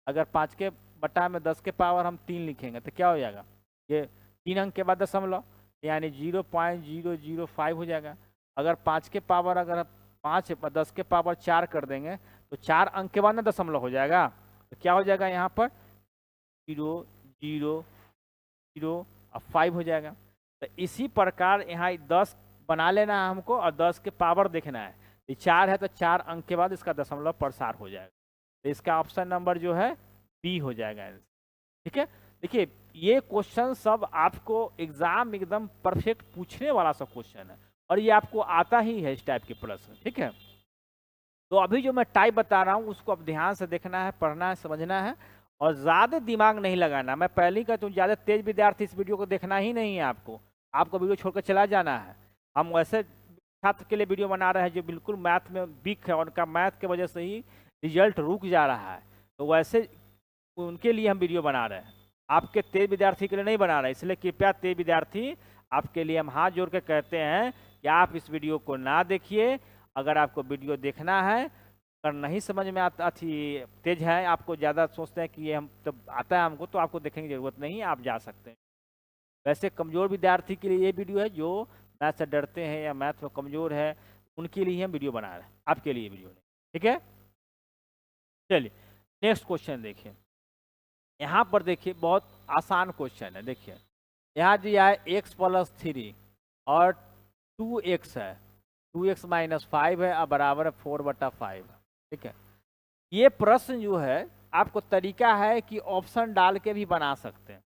अगर 5 के बटा में 10 के पावर हम 3 लिखेंगे तो क्या हो जाएगा, ये 3 अंक के बाद दशमलव, यानी 0.005 हो जाएगा। अगर 5 के पावर अगर 5/10 के पावर 4 कर देंगे तो 4 अंक के बाद ना दशमलव हो जाएगा, तो क्या हो जाएगा यहाँ पर 0 0 0 और 5 हो जाएगा। तो इसी प्रकार यहाँ 10 बना लेना है हमको और 10 के पावर देखना है। ये 4 है तो 4 अंक के बाद इसका दशमलव प्रसार हो जाएगा। तो इसका ऑप्शन नंबर जो है बी हो जाएगा आंसर। ठीक है, देखिए ये क्वेश्चन सब आपको एग्जाम एकदम परफेक्ट पूछने वाला सा क्वेश्चन है और ये आपको आता ही है इस टाइप के प्रश्न। ठीक है, तो अभी जो मैं टाइप बता रहा हूँ उसको अब ध्यान से देखना है, पढ़ना है, समझना है और ज़्यादा दिमाग नहीं लगाना। मैं पहले ही कहता हूँ ज़्यादा तेज विद्यार्थी इस वीडियो को देखना ही नहीं है, आपको वीडियो छोड़कर चला जाना है। हम वैसे छात्र के लिए वीडियो बना रहे हैं जो बिल्कुल मैथ में वीक है और उनका मैथ के वजह से ही रिजल्ट रुक जा रहा है, तो वैसे उनके लिए हम वीडियो बना रहे हैं, आपके तेज विद्यार्थी के लिए नहीं बना रहे। इसलिए कृपया तेज विद्यार्थी, आपके लिए हम हाथ जोड़ के कहते हैं कि आप इस वीडियो को ना देखिए। अगर आपको वीडियो देखना है, अगर नहीं समझ में आता थी, तेज है, आपको ज़्यादा सोचते हैं कि ये हम तब आता है हमको, तो आपको देखने की ज़रूरत नहीं है, आप जा सकते हैं। वैसे कमज़ोर विद्यार्थी के लिए ये वीडियो है, जो मैथ से डरते हैं या मैथ में कमज़ोर है, उनके लिए हम वीडियो बना रहे हैं, आपके लिए वीडियो नहीं। ठीक है, चलिए नेक्स्ट क्वेश्चन देखिए। यहाँ पर देखिए बहुत आसान क्वेश्चन है। देखिए यहाँ दिया है x + 3 और 2x है, 2x - 5 है और बराबर है 4/5। ठीक है, ये प्रश्न जो है आपको तरीका है कि ऑप्शन डाल के भी बना सकते हैं,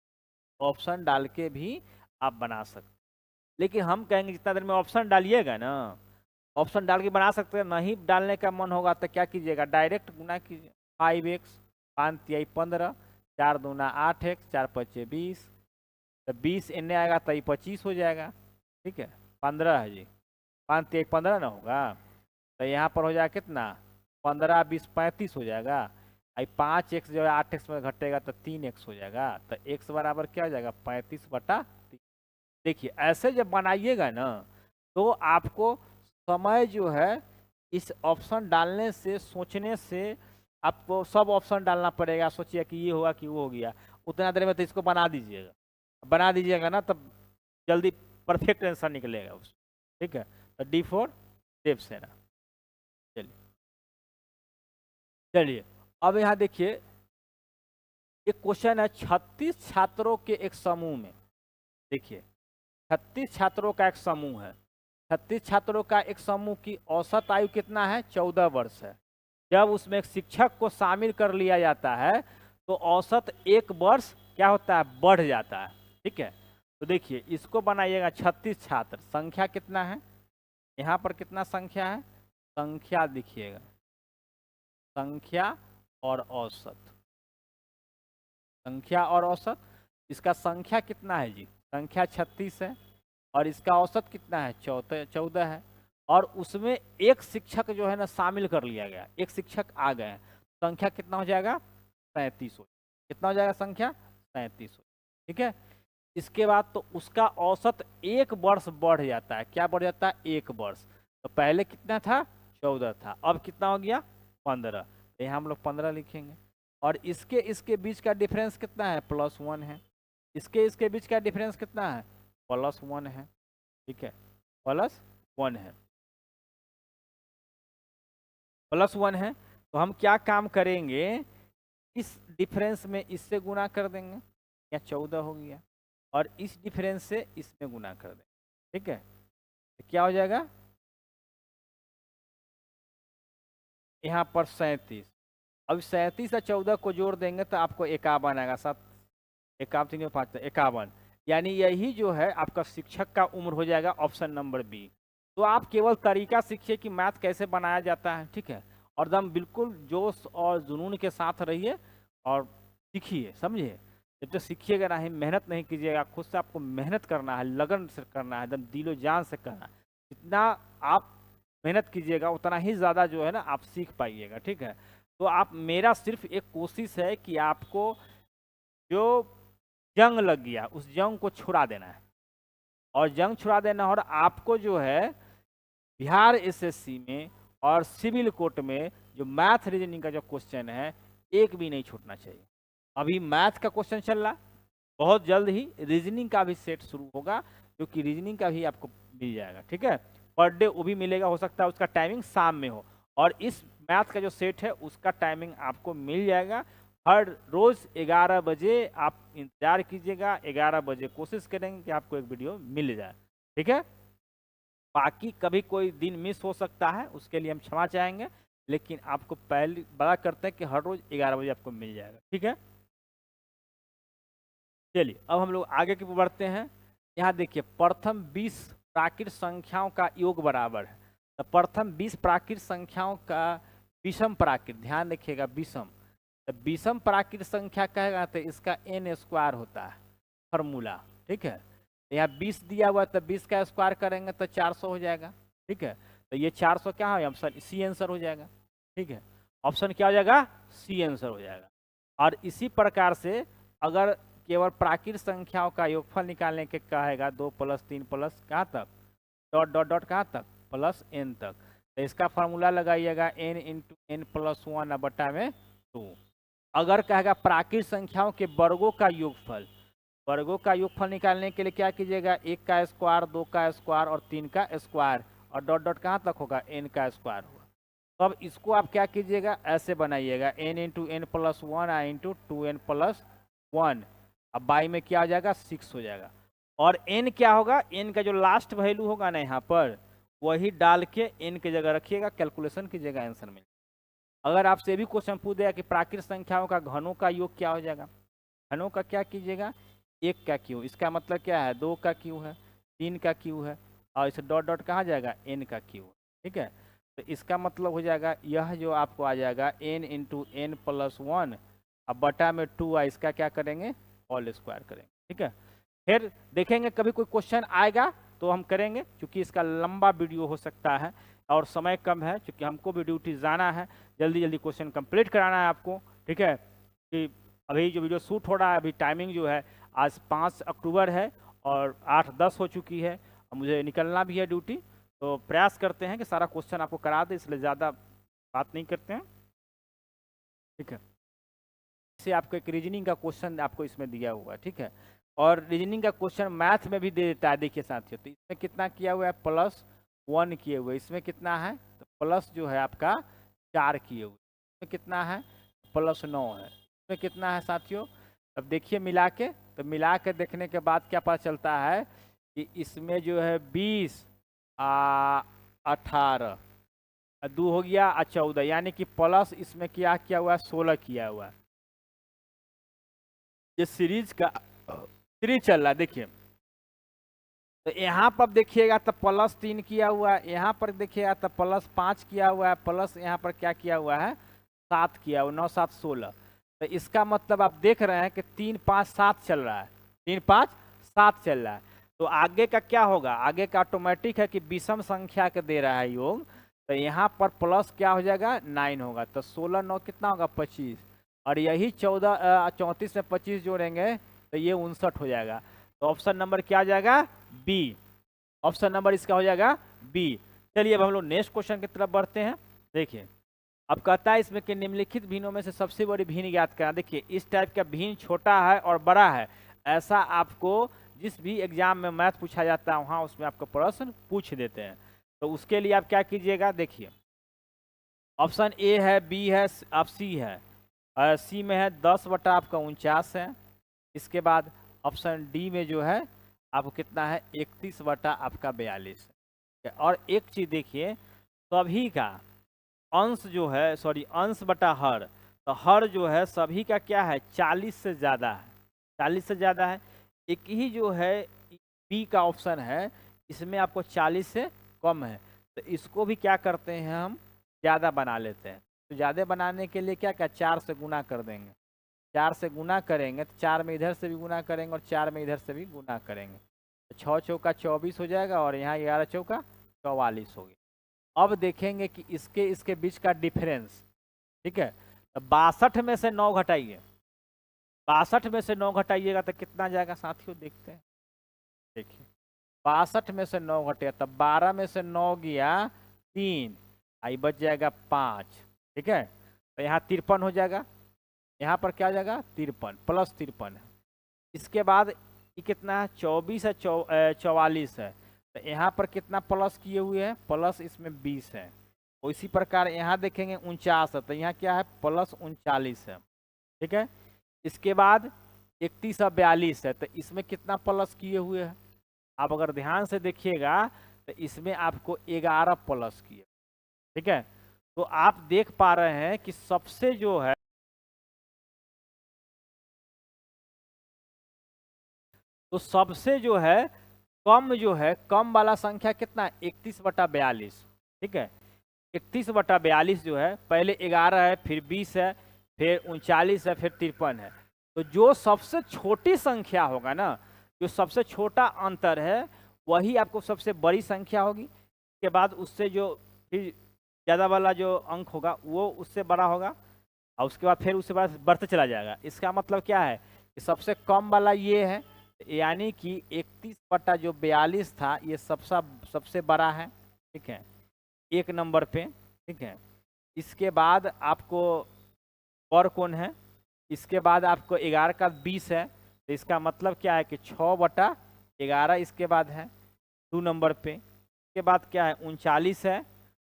ऑप्शन डाल के भी आप बना सकते हैं, लेकिन हम कहेंगे जितना देर में ऑप्शन डालिएगा ना, ऑप्शन डाल के बना सकते हैं, नहीं डालने का मन होगा तो क्या कीजिएगा, डायरेक्ट गुना कीजिए। 5x 5 × 15 4 × 2 8x 4 × 5 20, तो 20 इन्हें आएगा तो ये 25 हो जाएगा। ठीक है, 15 है जी, 5 × 1 15 ना होगा, तो यहाँ पर हो जाएगा कितना, 15 20 35 हो जाएगा। आई 5x जो है 8x में घटेगा तो 3x हो जाएगा, तो x बराबर क्या हो जाएगा 35/3। देखिए ऐसे जब बनाइएगा ना तो आपको समय जो है इस ऑप्शन डालने से, सोचने से, आपको सब ऑप्शन डालना पड़ेगा, सोचिए कि ये होगा कि वो हो गया, उतना देर में तो इसको बना दीजिएगा ना, तब जल्दी परफेक्ट आंसर निकलेगा उसको। ठीक है, तो D4 देवसेना। चलिए अब यहाँ देखिए एक क्वेश्चन है, 36 छात्रों के एक समूह में, देखिए 36 छात्रों का एक समूह है, 36 छात्रों का एक समूह की औसत आयु कितना है, 14 वर्ष है। जब उसमें एक शिक्षक को शामिल कर लिया जाता है तो औसत 1 वर्ष क्या होता है, बढ़ जाता है। ठीक है, तो देखिए इसको बनाइएगा, 36 छात्र, संख्या कितना है, यहाँ पर कितना संख्या है, संख्या लिखिएगा, संख्या और औसत, संख्या और औसत। इसका संख्या कितना है जी, संख्या 36 है और इसका औसत कितना है, 14 है, और उसमें एक शिक्षक जो है ना शामिल कर लिया गया, एक शिक्षक आ गए, संख्या कितना हो जाएगा, 37 हो, कितना हो जाएगा संख्या, 37 हो। ठीक है, इसके बाद तो उसका औसत 1 वर्ष बढ़ जाता है, क्या बढ़ जाता है, 1 वर्ष। तो पहले कितना था, 14 था, अब कितना हो गया, 15, तो यहाँ हम लोग 15 लिखेंगे। और इसके बीच का डिफरेंस कितना है, +1 है, इसके बीच का डिफरेंस कितना है, +1 है। ठीक है, +1 है, +1 है, तो हम क्या काम करेंगे, इस डिफरेंस में इससे गुना कर देंगे, या 14 हो गया, और इस डिफरेंस से इसमें गुना कर देंगे। ठीक है, तो क्या हो जाएगा, यहाँ पर 37, अब 37 और 14 को जोड़ देंगे तो आपको 51 आएगा, 7 51 3 5 51, यानी यही जो है आपका शिक्षक का उम्र हो जाएगा, ऑप्शन नंबर बी। तो आप केवल तरीका सीखिए कि मैथ कैसे बनाया जाता है। ठीक है, और एकदम बिल्कुल जोश और जुनून के साथ रहिए और सीखिए, समझिए, जब तक सीखिएगा नहीं, मेहनत नहीं कीजिएगा, खुद से आपको मेहनत करना है, लगन से करना है, एकदम दिलो जान से करना है। जितना आप मेहनत कीजिएगा उतना ही ज़्यादा जो है ना आप सीख पाइएगा। ठीक है, तो आप, मेरा सिर्फ एक कोशिश है कि आपको जो जंग लग गया उस जंग को छुड़ा देना है, और जंग छुड़ा देना, और आपको जो है बिहार एसएससी में और सिविल कोर्ट में जो मैथ रीजनिंग का जो क्वेश्चन है एक भी नहीं छूटना चाहिए। अभी मैथ का क्वेश्चन चल रहा, बहुत जल्द ही रीजनिंग का भी सेट शुरू होगा, क्योंकि रीजनिंग का भी आपको मिल जाएगा। ठीक है, पर डे वो भी मिलेगा, हो सकता है उसका टाइमिंग शाम में हो, और इस मैथ का जो सेट है उसका टाइमिंग आपको मिल जाएगा। हर रोज़ 11 बजे आप इंतजार कीजिएगा, 11 बजे कोशिश करेंगे कि आपको एक वीडियो मिल जाए। ठीक है, बाकी कभी कोई दिन मिस हो सकता है, उसके लिए हम क्षमा चाहेंगे। लेकिन आपको पहले बड़ा करते हैं कि हर रोज 11 बजे आपको मिल जाएगा। ठीक है, चलिए अब हम लोग आगे की बढ़ते हैं। यहाँ देखिए प्रथम 20 प्राकृत संख्याओं का योग बराबर है। तो प्रथम 20 प्राकृत संख्याओं का विषम प्राकृत, ध्यान रखिएगा विषम, तो विषम प्राकृत संख्या कहेगा तो इसका n स्क्वायर होता है फॉर्मूला। ठीक है, यहाँ 20 दिया हुआ तो 20 का स्क्वायर करेंगे तो 400 हो जाएगा। ठीक है, तो ये 400 क्या है, ऑप्शन सी आंसर हो जाएगा। ठीक है, ऑप्शन क्या हो जाएगा, सी आंसर हो जाएगा। और इसी प्रकार से अगर केवल प्राकृत संख्याओं का योगफल निकालने के कहेगा 2 + 3 + कहाँ तक, डॉट डॉट डॉट कहाँ तक, प्लस n तक, तो इसका फार्मूला लगाइएगा n × n + 1/2। अगर कहेगा प्राकृत संख्याओं के वर्गों का योगफल, वर्गों का योगफल निकालने के लिए क्या कीजिएगा, 1 का स्क्वायर, 2 का स्क्वायर और 3 का स्क्वायर, और डॉट डॉट कहाँ तक होगा, n का स्क्वायर होगा। तो अब इसको आप क्या कीजिएगा, ऐसे बनाइएगा n × n + 1 × 2n + 1। अब बाई में क्या हो जाएगा, 6 हो जाएगा। और n क्या होगा, n का जो लास्ट वैल्यू होगा ना यहाँ पर, वही डाल के n की जगह रखिएगा, कैलकुलेशन की जगह आंसर में। अगर आपसे भी क्वेश्चन पूछ दिया कि प्राकृत संख्याओं का घनों का योग क्या हो जाएगा, घनों का क्या कीजिएगा, 1 का क्यू, इसका मतलब क्या है 2 का क्यू है, 3 का क्यू है, और इसे डॉट डॉट कहाँ जाएगा, n का क्यू। ठीक है, तो इसका मतलब हो जाएगा यह जो आपको आ जाएगा n × n + 1 अब बटा में 2 है, इसका क्या करेंगे, होल स्क्वायर करेंगे। ठीक है, फिर देखेंगे कभी कोई क्वेश्चन आएगा तो हम करेंगे, क्योंकि इसका लंबा वीडियो हो सकता है और समय कम है, क्योंकि हमको भी ड्यूटी जाना है, जल्दी जल्दी क्वेश्चन कंप्लीट कराना है आपको। ठीक है, कि अभी जो वीडियो शूट हो रहा है, अभी टाइमिंग जो है आज 5 अक्टूबर है और 8:10 हो चुकी है, और मुझे निकलना भी है ड्यूटी, तो प्रयास करते हैं कि सारा क्वेश्चन आपको करा दे, इसलिए ज़्यादा बात नहीं करते हैं। ठीक है, इसे आपको एक रीजनिंग का क्वेश्चन आपको इसमें दिया हुआ है। ठीक है, और रीजनिंग का क्वेश्चन मैथ में भी दे देता है। देखिए साथियों, तो इसमें कितना किया हुआ है, +1 किए हुए, इसमें कितना है, तो प्लस जो है आपका 4 किए हुए, इसमें कितना है, +9 है, इसमें कितना है साथियों। अब देखिए मिला के, तो मिला के देखने के बाद क्या पता चलता है कि इसमें जो है 20 18 2 हो गया 14, यानी कि प्लस इसमें क्या किया हुआ है, 16 किया हुआ है। ये सीरीज का सीरीज चल रहा है। देखिए तो यहाँ पर देखिएगा तो +3 किया हुआ है, यहाँ पर देखिएगा तो +5 किया हुआ है, प्लस यहाँ पर क्या किया हुआ है, 7 किया हुआ, 9 7 16। तो इसका मतलब आप देख रहे हैं कि 3 5 7 चल रहा है, 3 5 7 चल रहा है। तो आगे का क्या होगा, आगे का ऑटोमेटिक है कि विषम संख्या के दे रहा है योग, तो यहाँ पर प्लस क्या हो जाएगा, 9 होगा, तो 16 9 कितना होगा, 25, और यही 34 में 25 जोड़ेंगे तो ये 59 हो जाएगा। तो ऑप्शन नंबर क्या आ जाएगा, बी, ऑप्शन नंबर इसका हो जाएगा बी। चलिए अब हम लोग नेक्स्ट क्वेश्चन की तरफ बढ़ते हैं। देखिए अब कहता है इसमें कि निम्नलिखित भिन्नों में से सबसे बड़ी भिन्न ज्ञात करना। देखिए इस टाइप का भिन्न छोटा है और बड़ा है, ऐसा आपको जिस भी एग्जाम में मैथ पूछा जाता है वहाँ उसमें आपको प्रश्न पूछ देते हैं। तो उसके लिए आप क्या कीजिएगा, देखिए ऑप्शन ए है, बी है, आप सी है, सी में है 10 बटा आपका 49 है। इसके बाद ऑप्शन डी में जो है आपको कितना है, 31 बटा आपका 42 है। और एक चीज देखिए, सभी का अंश जो है, सॉरी अंश बटा हर, तो हर जो है सभी का क्या है, 40 से ज़्यादा है, 40 से ज़्यादा है। एक ही जो है बी का ऑप्शन है, इसमें आपको 40 से कम है, तो इसको भी क्या करते हैं हम, ज़्यादा बना लेते हैं। तो ज़्यादा बनाने के लिए क्या क्या, 4 से गुना कर देंगे, 4 से गुना करेंगे तो 4 में इधर से भी गुना करेंगे और 4 में इधर से भी गुना करेंगे, तो 6 चौका 24 हो जाएगा और यहाँ 11 चौका 44 हो गया। अब देखेंगे कि इसके बीच का डिफरेंस, ठीक है, तो 62 में से 9 घटाइए, 62 में से 9 घटाइएगा तो कितना जाएगा साथियों, देखते हैं। देखिए 62 में से 9 घटेगा तब 12 में से 9 गया 3, आई बच जाएगा 5। ठीक है, तो यहाँ 53 हो जाएगा, यहाँ पर क्या हो जाएगा 53 प्लस 53 है। इसके बाद ये कितना है, 24 है, 44 है, तो यहाँ पर कितना प्लस किए हुए हैं, प्लस इसमें 20 है। और इसी प्रकार यहाँ देखेंगे 49 है, तो यहाँ क्या है प्लस 39 है। ठीक है, इसके बाद 31 और 42 है, तो इसमें कितना प्लस किए हुए हैं, आप अगर ध्यान से देखिएगा तो इसमें आपको 11 प्लस किए। ठीक है, तो आप देख पा रहे हैं कि सबसे जो है तो सबसे जो है कम वाला संख्या कितना है 31/42। ठीक है, 31/42 जो है, पहले 11 है, फिर 20 है, फिर 39 है, फिर 53 है। तो जो सबसे छोटी संख्या होगा ना, जो सबसे छोटा अंतर है, वही आपको सबसे बड़ी संख्या होगी। उसके बाद उससे जो फिर ज़्यादा वाला जो अंक होगा वो उससे बड़ा होगा, और उसके बाद फिर उसके बाद बढ़ते चला जाएगा। इसका मतलब क्या है कि सबसे कम वाला ये है, यानी कि 31/42 था, ये सबसे बड़ा है। ठीक है, एक नंबर पे। ठीक है, इसके बाद आपको और कौन है, इसके बाद आपको 11 का 20 है, तो इसका मतलब क्या है कि 6/11 इसके बाद है 2 नंबर पे। इसके बाद क्या है 39 है,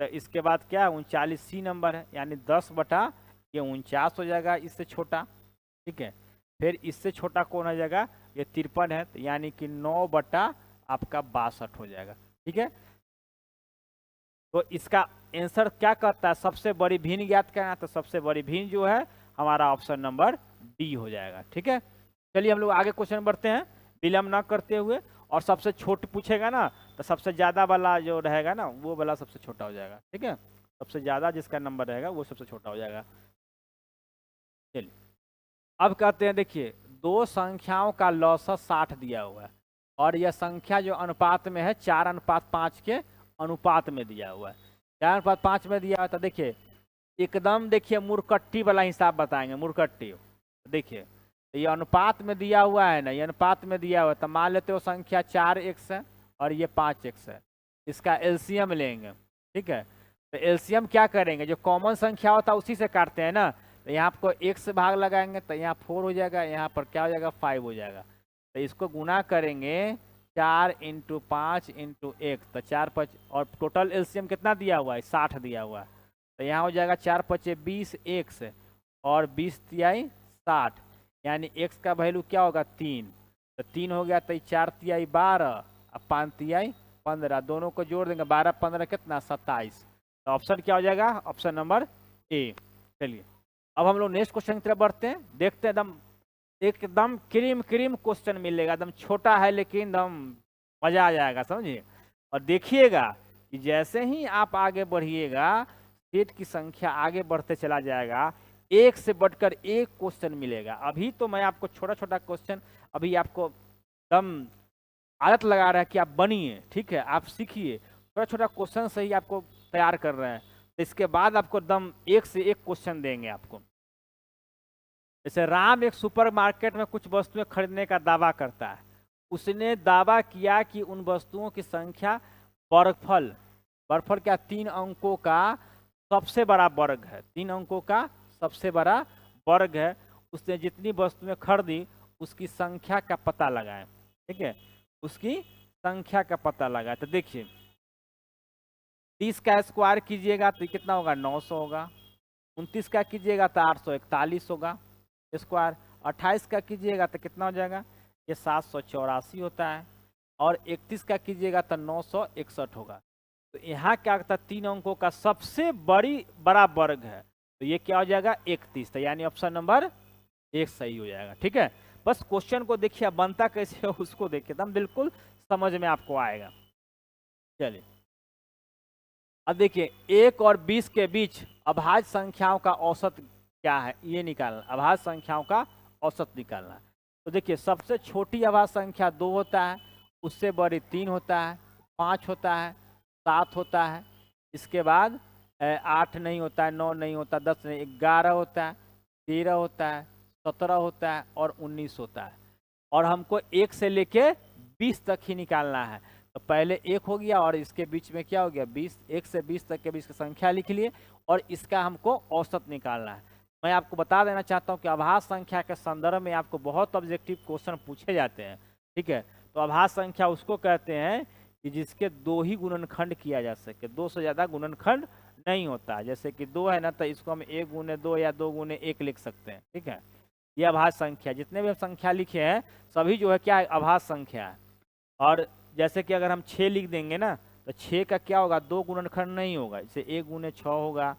तो इसके बाद क्या है 39 सी नंबर है, यानी 10/49 हो जाएगा इससे छोटा। ठीक है, फिर इससे छोटा कौन हो जाएगा, ये 53 है, तो यानी कि 9/62 हो जाएगा। ठीक है, तो इसका आंसर क्या करता है, सबसे बड़ी भिन्न ज्ञात करना, तो सबसे बड़ी भिन्न जो है हमारा ऑप्शन नंबर डी हो जाएगा। ठीक है, चलिए हम लोग आगे क्वेश्चन बढ़ते हैं विलंब ना करते हुए। और सबसे छोट पूछेगा ना, तो सबसे ज्यादा वाला जो रहेगा ना, वो वाला सबसे छोटा हो जाएगा। ठीक है, सबसे ज्यादा जिसका नंबर रहेगा वो सबसे छोटा हो जाएगा। चलिए अब कहते हैं, देखिए दो संख्याओं का लौसत 60 दिया हुआ है, और यह संख्या जो अनुपात में है 4:5 के अनुपात में दिया हुआ है। 4:5 में दिया हुआ, तो देखिए एकदम देखिए मुरकट्टी वाला हिसाब बताएंगे, मुरकट्टी। देखिए ये अनुपात में दिया हुआ है ना, ये अनुपात में दिया हुआ है, तो मान लेते हो संख्या 4x है और ये 5x है, इसका एलसीएम लेंगे। ठीक है, तो एलसीएम क्या करेंगे, जो कॉमन संख्या होता है उसी से काटते हैं ना, तो यहाँ आपको एक से भाग लगाएंगे तो यहाँ 4 हो जाएगा, यहाँ पर क्या हो जाएगा 5 हो जाएगा। तो इसको गुना करेंगे 4 × 5 × 1, तो 4×5, और टोटल एलसीएम कितना दिया हुआ है 60 दिया हुआ है, तो यहाँ हो जाएगा 4×5 = 20 x और 20×3 = 60, यानी x का वैल्यू क्या होगा 3, तो 3 हो गया, तो 4×3 = 12 और 5×3 = 15, दोनों को जोड़ देंगे 12 15 कितना 27। तो ऑप्शन क्या हो जाएगा, ऑप्शन नंबर ए। चलिए अब हम लोग नेक्स्ट क्वेश्चन की तरफ बढ़ते हैं, देखते हैं एकदम क्रीम क्वेश्चन मिलेगा, एकदम छोटा है लेकिन एकदम मजा आ जाएगा, समझिए। और देखिएगा कि जैसे ही आप आगे बढ़िएगा, सेट की संख्या आगे बढ़ते चला जाएगा, एक से बढ़कर एक क्वेश्चन मिलेगा। अभी तो मैं आपको छोटा छोटा क्वेश्चन, अभी आपको एकदम आदत लगा रहा है कि आप बनिए, ठीक है, आप सीखिए, छोटा छोटा क्वेश्चन से ही आपको तैयार कर रहे हैं। तो इसके बाद आपको एकदम एक से एक क्वेश्चन देंगे आपको। जैसे राम एक सुपरमार्केट में कुछ वस्तुएं खरीदने का दावा करता है। उसने दावा किया कि उन वस्तुओं की संख्या वर्गफल क्या 3 अंकों का सबसे बड़ा वर्ग है, 3 अंकों का सबसे बड़ा वर्ग है। उसने जितनी वस्तुएं खरीदी उसकी संख्या का पता लगाएं। ठीक है, उसकी संख्या का पता लगाएं। तो देखिए 30 का स्क्वायर कीजिएगा तो कितना होगा 900 होगा, 29 का कीजिएगा तो 841 होगा स्क्वायर, 28 का कीजिएगा तो कितना हो जाएगा, ये 784 होता है, और 31 का कीजिएगा तो 961 होगा। तो यहाँ क्या होता है 3 अंकों का सबसे बड़ा वर्ग है, तो ये क्या हो जाएगा 31, तो यानी ऑप्शन नंबर 1 सही हो जाएगा। ठीक है, बस क्वेश्चन को देखिए बनता कैसे हो उसको देखिए, एकदम बिल्कुल समझ में आपको आएगा। चलिए अब देखिए 1 और 20 के बीच अभाज्य संख्याओं का औसत क्या है, ये निकालना, अभाज्य संख्याओं का औसत निकालना। तो देखिए सबसे छोटी अभाज्य संख्या 2 होता है, उससे बड़ी 3 होता है, 5 होता है, 7 होता है, इसके बाद 8 नहीं होता है, 9 नहीं होता, 10 नहीं, 11 होता है, 13 होता है, 17 होता है और 19 होता है। और हमको 1 से लेके 20 तक ही निकालना है। तो पहले 1 हो गया और इसके बीच में क्या हो गया 20, 1 से 20 तक के बीच की संख्या लिख लिए, और इसका हमको औसत निकालना है। मैं आपको बता देना चाहता हूँ कि अभाज्य संख्या के संदर्भ में आपको बहुत ऑब्जेक्टिव क्वेश्चन पूछे जाते हैं। ठीक है, तो अभाज्य संख्या उसको कहते हैं कि जिसके 2 ही गुणनखंड किया जा सके, 2 से ज़्यादा गुणनखंड नहीं होता। जैसे कि 2 है ना, तो इसको हम 1 × 2 या 2 × 1 लिख सकते हैं। ठीक है, ये अभाज्य संख्या, जितने भी हम संख्या लिखे हैं सभी जो है क्या है अभाज्य संख्या है। और जैसे कि अगर हम 6 लिख देंगे ना, तो 6 का क्या होगा 2 गुणनखंड नहीं होगा, इसे 1 × 6 होगा,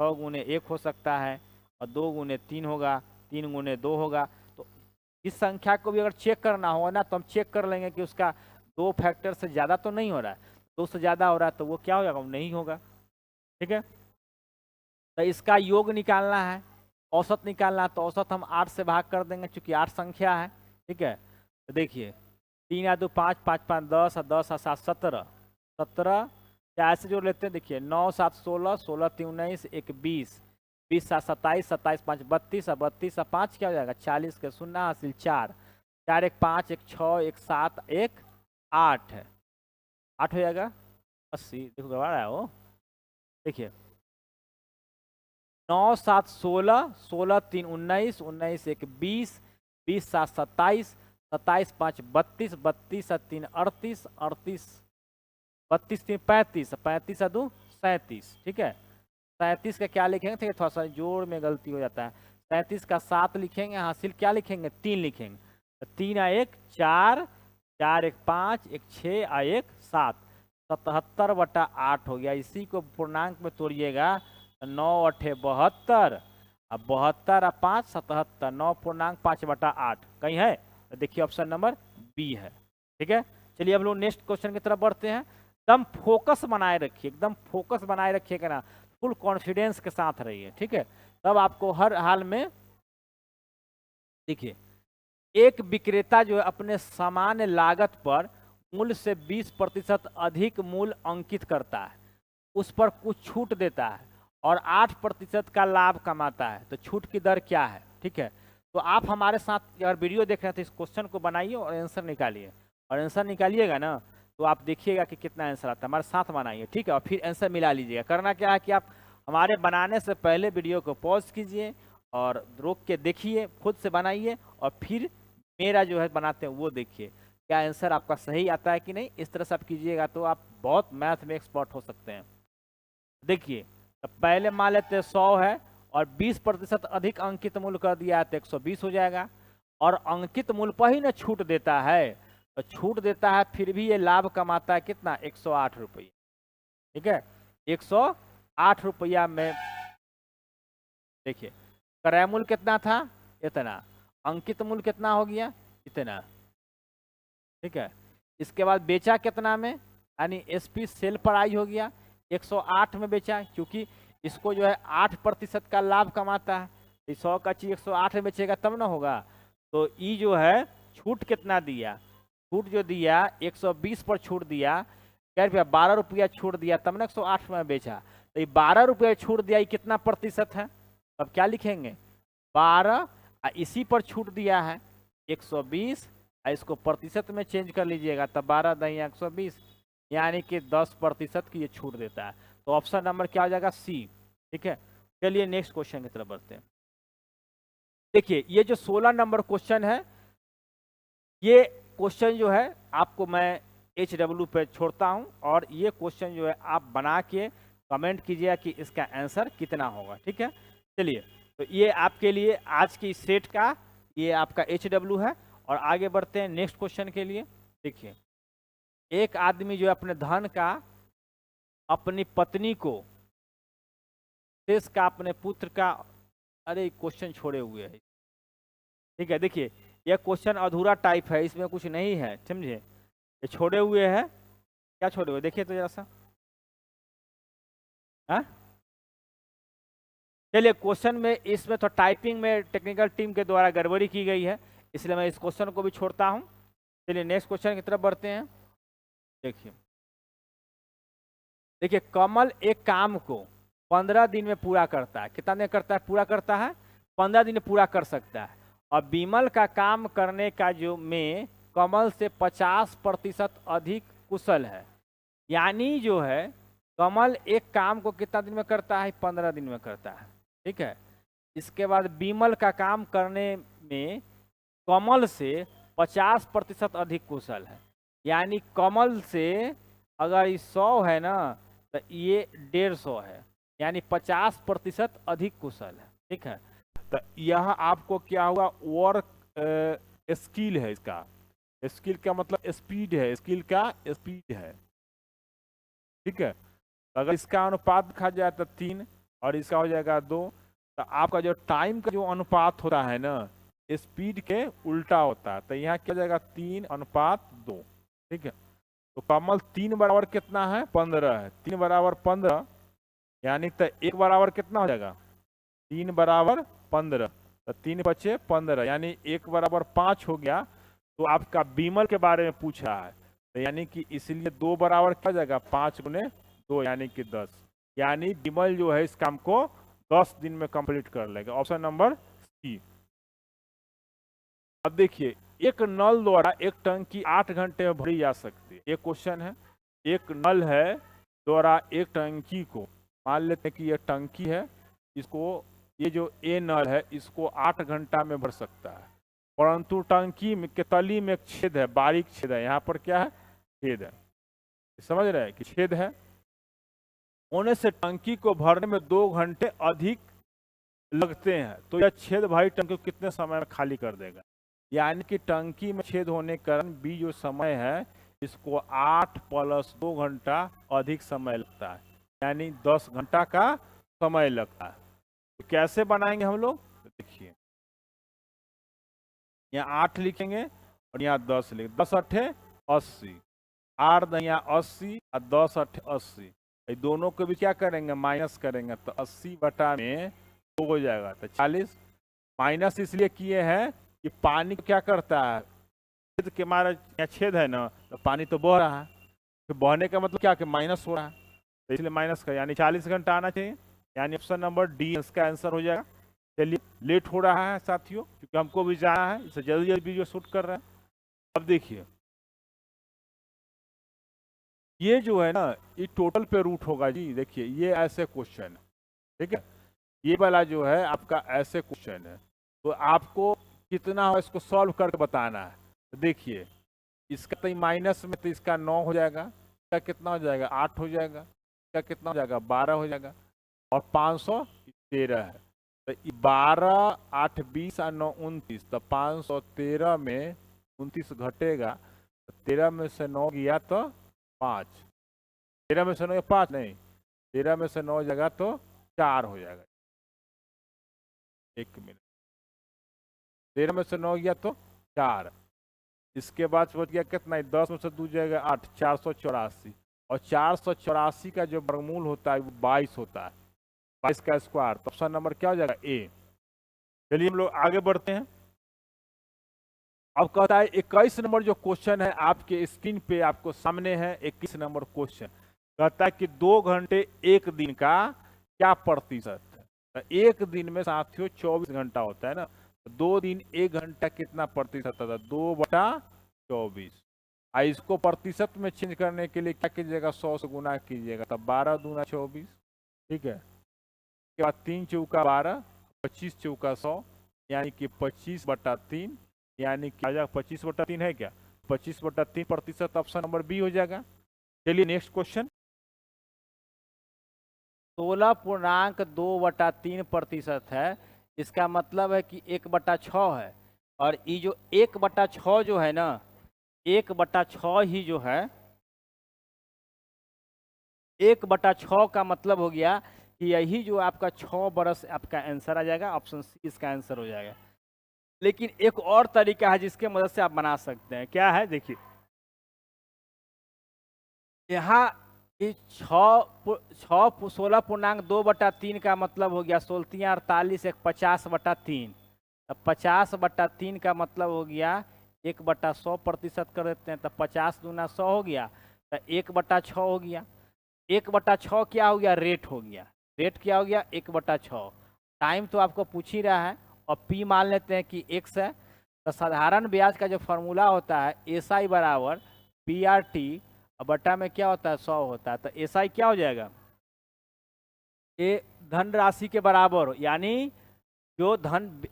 6 गुने 1 हो सकता है, और 2 गुने 3 होगा, 3 गुने 2 होगा। तो इस संख्या को भी अगर चेक करना होगा ना, तो हम चेक कर लेंगे कि उसका 2 फैक्टर से ज़्यादा तो नहीं हो रहा है। 2 से ज़्यादा हो रहा है तो वो क्या हो जाएगा, नहीं होगा। ठीक है, तो इसका योग निकालना है, औसत निकालना है, तो औसत हम 8 से भाग कर देंगे, चूंकि 8 संख्या है। ठीक है, तो देखिए 3 या 2 5, 5 5 10, और 10 और 7 17, 17 या ऐसे जोड़ लेते हैं। देखिए 9 7 16, 16 3 19, 1 20, 20 7 27, 27 5 32, और 32 और 5 क्या हो जाएगा 40 के 0 हासिल 4, 4 1 5, 1 6, 1 7, 1 8 है, 8 हो जाएगा 80। देखो गड़बड़ है वो, देखिए 9 7 16, 16 3 19, 19 1 20, 20 7 27, 27 5 32, 32 और 3 38, 38 32 3 35, 35 और 2 37। ठीक है, 37 का क्या लिखेंगे, ठीक है थोड़ा सा जोड़ में गलती हो जाता है। 37 का 7 लिखेंगे, हासिल क्या लिखेंगे 3 लिखेंगे, 3 और 1 4, 4 1 5, 1 6 और 1 7, 77/8 हो गया। इसी को पूर्णांक में तोड़िएगा, 9 8 72, अब 72 और 5 77, 9 पूर्णांक 5/8 कहीं है, तो देखिए ऑप्शन नंबर बी है। ठीक है, चलिए अब लोग नेक्स्ट क्वेश्चन की तरफ बढ़ते हैं। एकदम फोकस बनाए रखिए, एकदम फोकस बनाए रखिएगा ना, फुल कॉन्फिडेंस के साथ रहिए। ठीक है, तब आपको हर हाल में, देखिए एक विक्रेता जो है अपने सामान्य लागत पर मूल्य से 20% अधिक मूल्य अंकित करता है, उस पर कुछ छूट देता है और 8% का लाभ कमाता है, तो छूट की दर क्या है। ठीक है, तो आप हमारे साथ अगर वीडियो देख रहे हैं तो इस क्वेश्चन को बनाइए और आंसर निकालिए, और आंसर निकालिएगा ना तो आप देखिएगा कि कितना आंसर आता है, हमारे साथ बनाइए। ठीक है, और फिर आंसर मिला लीजिएगा। करना क्या है कि आप हमारे बनाने से पहले वीडियो को पॉज कीजिए और रोक के देखिए, खुद से बनाइए, और फिर मेरा जो है बनाते हैं वो देखिए क्या आंसर आपका सही आता है कि नहीं। इस तरह से आप कीजिएगा तो आप बहुत मैथ में एक्सपर्ट हो सकते हैं। देखिए तो पहले मान लेते हैं 100 है और 20% अधिक अंकित मूल्य कर दिया है तो 120 हो जाएगा, और अंकित मूल्य पर ही ना छूट देता है, तो छूट देता है फिर भी ये लाभ कमाता है कितना 108 रुपये। ठीक है, 108 रुपया में, देखिए क्रय मूल्य कितना था इतना, अंकित मूल्य कितना हो गया इतना। ठीक है, इसके बाद बेचा कितना में, यानी एसपी सेल प्राइस हो गया 108 में बेचा, क्योंकि इसको जो है 8% का लाभ कमाता है, 100 का चीज 108 में बेचेगा तब ना होगा। तो ई जो है छूट कितना दिया, छूट जो दिया 120 पर छूट दिया, क्या रुपया 12 रुपया छूट दिया, तब ना 108 में बेचा। तो ये 12 रुपया छूट दिया, ये कितना प्रतिशत है, अब क्या लिखेंगे 12, इसी पर छूट दिया है 120, इसको प्रतिशत में चेंज कर लीजिएगा, तब 12 दही 120, यानी कि 10% की ये छूट देता है। तो ऑप्शन नंबर क्या हो जाएगा सी। ठीक है, चलिए नेक्स्ट क्वेश्चन की तरफ बढ़ते हैं। देखिए ये जो 16 नंबर क्वेश्चन है, ये क्वेश्चन जो है आपको मैं HW पे छोड़ता हूं, और ये क्वेश्चन जो है आप बना के कमेंट कीजिएगा कि इसका आंसर कितना होगा। ठीक है, चलिए तो ये आपके लिए आज की सेट का ये आपका HW है, और आगे बढ़ते हैं नेक्स्ट क्वेश्चन के लिए। देखिए एक आदमी जो है अपने धन का अपनी पत्नी को, शेष का अपने पुत्र का, अरे क्वेश्चन छोड़े हुए है। ठीक है, देखिए यह क्वेश्चन अधूरा टाइप है, इसमें कुछ नहीं है, समझे, ये छोड़े हुए है। क्या छोड़े हुए देखिए तो जरा सा, हाँ चलिए क्वेश्चन में इसमें तो टाइपिंग में टेक्निकल टीम के द्वारा गड़बड़ी की गई है, इसलिए मैं इस क्वेश्चन को भी छोड़ता हूं। चलिए नेक्स्ट क्वेश्चन की तरफ बढ़ते हैं। देखिए देखिए कमल एक काम को 15 दिन में पूरा करता है, कितना दिन करता है, पूरा करता है 15 दिन में पूरा कर सकता है, और विमल का काम करने का जो में कमल से 50% अधिक कुशल है, यानी जो है कमल एक काम को कितना दिन में करता है 15 दिन में करता है। ठीक है, इसके बाद विमल का काम करने में कमल से 50% अधिक कुशल है, यानी कमल से अगर ये 100 है ना तो ये 150 है, यानी 50% अधिक कुशल है। ठीक है, तो यह आपको क्या हुआ, वर्क स्किल है, इसका स्किल का मतलब स्पीड है, स्किल का स्पीड है। ठीक है, अगर इसका अनुपात देखा जाए तो 3, और इसका हो जाएगा 2। तो आपका जो टाइम का जो अनुपात होता है ना, स्पीड के उल्टा होता है। तो यहाँ क्या हो जाएगा 3:2। ठीक है, तो कमल 3 बराबर कितना है 15 है। 3 बराबर 15 यानी तो 1 बराबर कितना हो जाएगा 3 बराबर 15। तो 3 बचे 15 यानी 1 बराबर 5 हो गया। तो आपका बीमल के बारे में पूछ रहा है, तो यानी कि इसलिए 2 बराबर क्या हो जाएगा 5 गुने 2 यानी कि 10। यानी बीमल जो है इस काम को 10 दिन में कंप्लीट कर लेगा। Option number C. अब देखिए, एक नल द्वारा एक टंकी 8 घंटे में भरी जा सकती है। एक क्वेश्चन है, एक नल है द्वारा एक टंकी को, मान लेते हैं कि ये टंकी है, इसको ये जो ए नल है इसको 8 घंटा में भर सकता है। परंतु टंकी में के तली में एक छेद है, बारीक छेद है। यहाँ पर क्या है छेद है, समझ रहे हैं कि छेद है होने से टंकी को भरने में 2 घंटे अधिक लगते हैं। तो यह छेद भाई टंकी को कितने समय में खाली कर देगा। यानी कि टंकी में छेद होने के कारण भी जो समय है इसको 8 + 2 घंटा अधिक समय लगता है, यानी 10 घंटा का समय लगता है। तो कैसे बनाएंगे हम लोग, देखिए यहाँ 8 लिखेंगे और यहाँ 10 लिखेंगे। 10 × 8 = 80, 8 यहाँ 80 और 10 × 8 = 80। दोनों को भी क्या करेंगे माइनस करेंगे, तो 80 बटा में 2 हो जाएगा, तो 40। माइनस इसलिए किए हैं कि पानी क्या करता है, छेद के मारे यहाँ छेद है ना, तो पानी तो बह रहा है, तो बहने का मतलब क्या कि माइनस हो रहा है, तो इसलिए माइनस का, यानी 40 घंटा आना चाहिए। यानी ऑप्शन नंबर डी इसका आंसर हो जाएगा। चलिए, लेट हो रहा है साथियों, क्योंकि हमको भी जाना है, इसे जल्दी जल्दी वीडियो शूट कर रहे हैं। अब देखिए, ये जो है ना ये टोटल पे रूट होगा जी। देखिए ये ऐसे क्वेश्चन है, ठीक है, ये वाला जो है आपका ऐसे क्वेश्चन है, तो आपको कितना हो इसको सॉल्व करके बताना है। तो देखिए, इसका तो माइनस में, तो इसका 9 हो जाएगा, इसका कितना हो जाएगा 8 हो जाएगा, इसका कितना हो जाएगा 12 हो जाएगा, और 513 है। तो 12, 8, 20 और 9, 29। तो 513 में 29 घटेगा, तो 13 में से 9 गया तो 5, 13 में से 9 5 नहीं, 13 में से 9 जाएगा तो 4 हो जाएगा। 1 मिनट, 13 में से 9 गया तो 4। इसके बाद बच गया कितना है, 10 में से 2 जाएगा 8, 484। और 484 का जो वर्गमूल होता है वो 22 होता है, 22 का स्क्वायर। तो ऑप्शन नंबर क्या हो जाएगा ए। चलिए हम लोग आगे बढ़ते हैं। अब कहता है 21 नंबर जो क्वेश्चन है आपके स्क्रीन पे आपको सामने है। 21 नंबर क्वेश्चन कहता है कि 2 घंटे एक दिन का क्या प्रतिशत है। तो एक दिन में साथियों 24 घंटा होता है ना, तो 2 दिन 1 घंटा कितना प्रतिशत होता है, 2/24। इसको प्रतिशत में चेंज करने के लिए क्या कीजिएगा 100 से गुना कीजिएगा, तब 12 दूना 24। ठीक है, उसके बाद 3 चौका 12, 25 चौका 100, यानी कि 25/3, यानी कि 25/3 है क्या, 25/3 प्रतिशत ऑप्शन नंबर बी हो जाएगा। चलिए नेक्स्ट क्वेश्चन। 16.2/3% है, इसका मतलब है कि 1/6 है। और ये जो 1/6 जो है ना, 1/6 ही जो है, 1/6 का मतलब हो गया कि यही जो आपका 6 बरस आपका आंसर आ जाएगा। ऑप्शन सी इसका आंसर हो जाएगा। लेकिन एक और तरीका है जिसके मदद से आप बना सकते हैं, क्या है देखिए, यहाँ 16.2/3 का मतलब हो गया 16×3 = 48, 50/3। अब 50/3 का मतलब हो गया 1/100% कर देते हैं, तब 50 दूना 100 हो गया, तो 1/6 हो गया। 1/6 क्या हो गया, रेट हो गया। रेट क्या हो गया 1/6। टाइम तो आपको पूछ ही रहा है, और पी मान लेते हैं कि x है। तो साधारण ब्याज का जो फॉर्मूला होता है SI = PRT, बटा में क्या होता है 100 होता है। तो SI क्या हो जाएगा, ये धन राशि के बराबर, यानी जो धन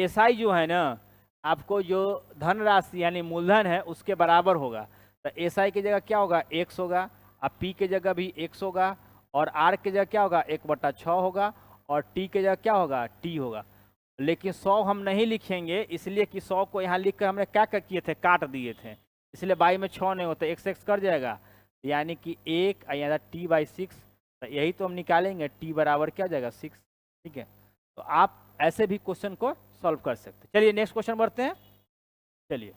SI जो है ना आपको जो धन राशि यानी मूलधन है उसके बराबर होगा। तो SI की जगह क्या होगा x होगा, अब P की जगह भी x होगा, और R की जगह क्या होगा 1/6 होगा, और T की जगह क्या होगा T होगा। लेकिन 100 हम नहीं लिखेंगे, इसलिए कि 100 को यहाँ लिख कर हमने क्या किए थे, काट दिए थे, इसलिए 22 में 6 नहीं होता, x कट जाएगा, यानी कि 1 यहाँ T/6 तो यही तो हम निकालेंगे, t बराबर क्या हो जाएगा 6। ठीक है, तो आप ऐसे भी क्वेश्चन को सॉल्व कर सकते हैं। चलिए नेक्स्ट क्वेश्चन बढ़ते हैं। चलिए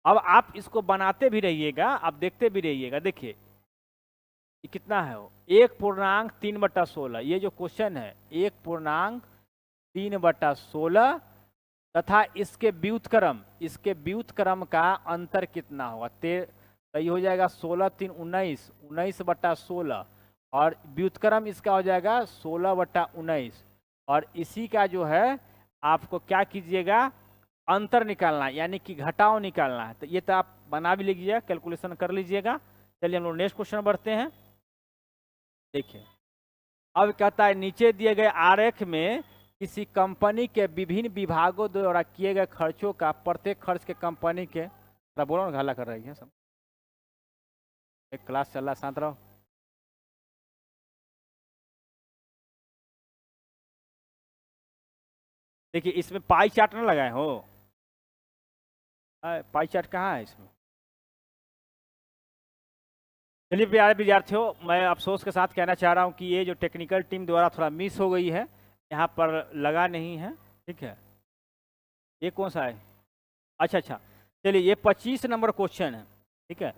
अब आप इसको बनाते भी रहिएगा, आप देखते भी रहिएगा। देखिए ये कितना है, वो 1.3/16। ये जो क्वेश्चन है 1.3/16 तथा इसके व्युत्क्रम का अंतर कितना होगा। तो ये हो जाएगा 16 3 19, 19/16 और व्युत्क्रम इसका हो जाएगा 16/19। और इसी का जो है आपको क्या कीजिएगा, अंतर निकालना है, यानी कि घटाव निकालना है। तो ये तो आप बना भी लीजिएगा, कैलकुलेशन कर लीजिएगा। चलिए हम लोग नेक्स्ट क्वेश्चन बढ़ते हैं। देखिए अब कहता है नीचे दिए गए आरेख में किसी कंपनी के विभिन्न विभागों द्वारा किए गए खर्चों का प्रत्येक खर्च के कंपनी के, बोलो ना, घाला कर रही है सब, एक क्लास चल रहा, शांत रहो। देखिए इसमें पाई चार्ट ना लगाए हो, पाई चार्ट कहाँ है इसमें। चलिए प्यारे विद्यार्थियों, मैं अफसोस के साथ कहना चाह रहा हूँ कि ये जो टेक्निकल टीम द्वारा थोड़ा मिस हो गई है, यहाँ पर लगा नहीं है। ठीक है, ये कौन सा है, अच्छा, चलिए ये 25 नंबर क्वेश्चन है। ठीक है,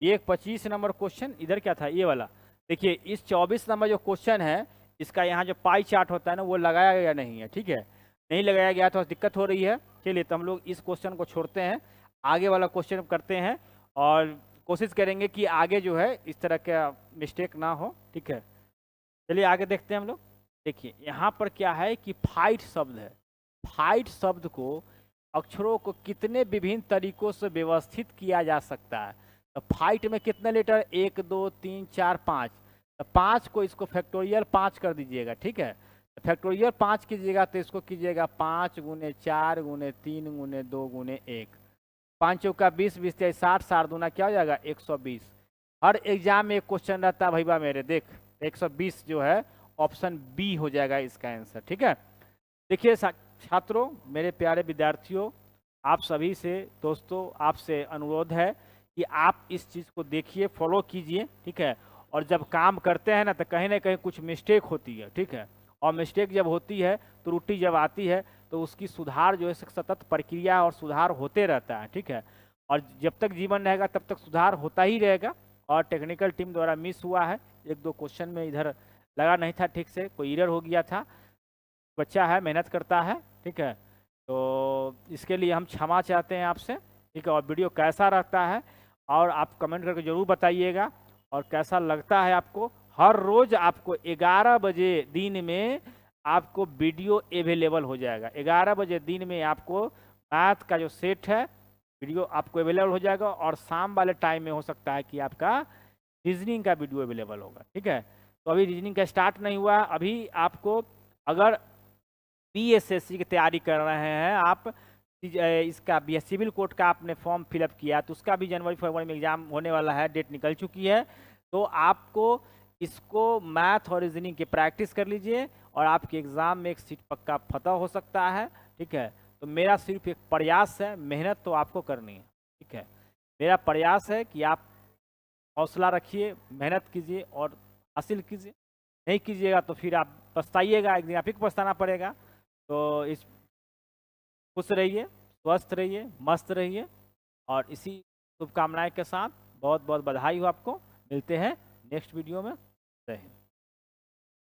ये 25 नंबर क्वेश्चन इधर क्या था, ये वाला। देखिए इस 24 नंबर जो क्वेश्चन है, इसका यहाँ जो पाई चार्ट होता है ना, वो लगाया गया नहीं है। ठीक है, नहीं लगाया गया तो दिक्कत हो रही है। चलिए तो हम लोग इस क्वेश्चन को छोड़ते हैं, आगे वाला क्वेश्चन करते हैं और कोशिश करेंगे कि आगे जो है इस तरह का मिस्टेक ना हो। ठीक है, चलिए आगे देखते हैं हम लोग। देखिए यहाँ पर क्या है कि फाइट शब्द है। फाइट शब्द को, अक्षरों को कितने विभिन्न तरीकों से व्यवस्थित किया जा सकता है। तो फाइट में कितने लेटर, 1 2 3 4 5, तो 5 को इसको फैक्टोरियल 5 कर दीजिएगा। ठीक है, फैक्टोरियल 5 कीजिएगा तो इसको कीजिएगा 5 × 4 × 3 × 2 × 1, 5 चौका 20, 20 × 60, 60 दूना क्या हो जाएगा 120। हर एग्जाम में एक क्वेश्चन रहता है भैया मेरे, देख 120 जो है ऑप्शन बी हो जाएगा इसका आंसर। ठीक है, देखिए छात्रों, मेरे प्यारे विद्यार्थियों, आप सभी से दोस्तों आपसे अनुरोध है कि आप इस चीज़ को देखिए, फॉलो कीजिए। ठीक है, और जब काम करते हैं ना तो कहीं ना कहीं कुछ मिस्टेक होती है। ठीक है, और मिस्टेक जब होती है, त्रुटि जब आती है, तो उसकी सुधार जो है सतत प्रक्रिया और सुधार होते रहता है। ठीक है, और जब तक जीवन रहेगा तब तक सुधार होता ही रहेगा। और टेक्निकल टीम द्वारा मिस हुआ है, 1-2 क्वेश्चन में इधर लगा नहीं था ठीक से, कोई एरर हो गया था। बच्चा है, मेहनत करता है। ठीक है, तो इसके लिए हम क्षमा चाहते हैं आपसे। ठीक है, और वीडियो कैसा रहता है और आप कमेंट करके ज़रूर बताइएगा, और कैसा लगता है आपको। हर रोज़ आपको 11 बजे दिन में आपको वीडियो अवेलेबल हो जाएगा। 11 बजे दिन में आपको मैथ का जो सेट है वीडियो आपको अवेलेबल हो जाएगा, और शाम वाले टाइम में हो सकता है कि आपका रीजनिंग का वीडियो अवेलेबल होगा। ठीक है, तो अभी रीजनिंग का स्टार्ट नहीं हुआ। अभी आपको अगर PSSC की तैयारी कर रहे हैं आप, इसका भी सिविल कोड का आपने फॉर्म फिलअप किया तो उसका भी जनवरी फरवरी में एग्जाम होने वाला है, डेट निकल चुकी है। तो आपको इसको मैथ और रीजनिंग की प्रैक्टिस कर लीजिए, और आपके एग्ज़ाम में एक सीट पक्का फतह हो सकता है। ठीक है, तो मेरा सिर्फ एक प्रयास है, मेहनत तो आपको करनी है। ठीक है, मेरा प्रयास है कि आप हौसला रखिए, मेहनत कीजिए और हासिल कीजिए। नहीं कीजिएगा तो फिर आप पछताइएगा, एक दिन आप ही को पछताना पड़ेगा। तो इस खुश रहिए, स्वस्थ रहिए, मस्त रहिए, और इसी शुभकामनाएं के साथ बहुत बहुत बधाई हो आपको। मिलते हैं नेक्स्ट वीडियो में। जय हिंद।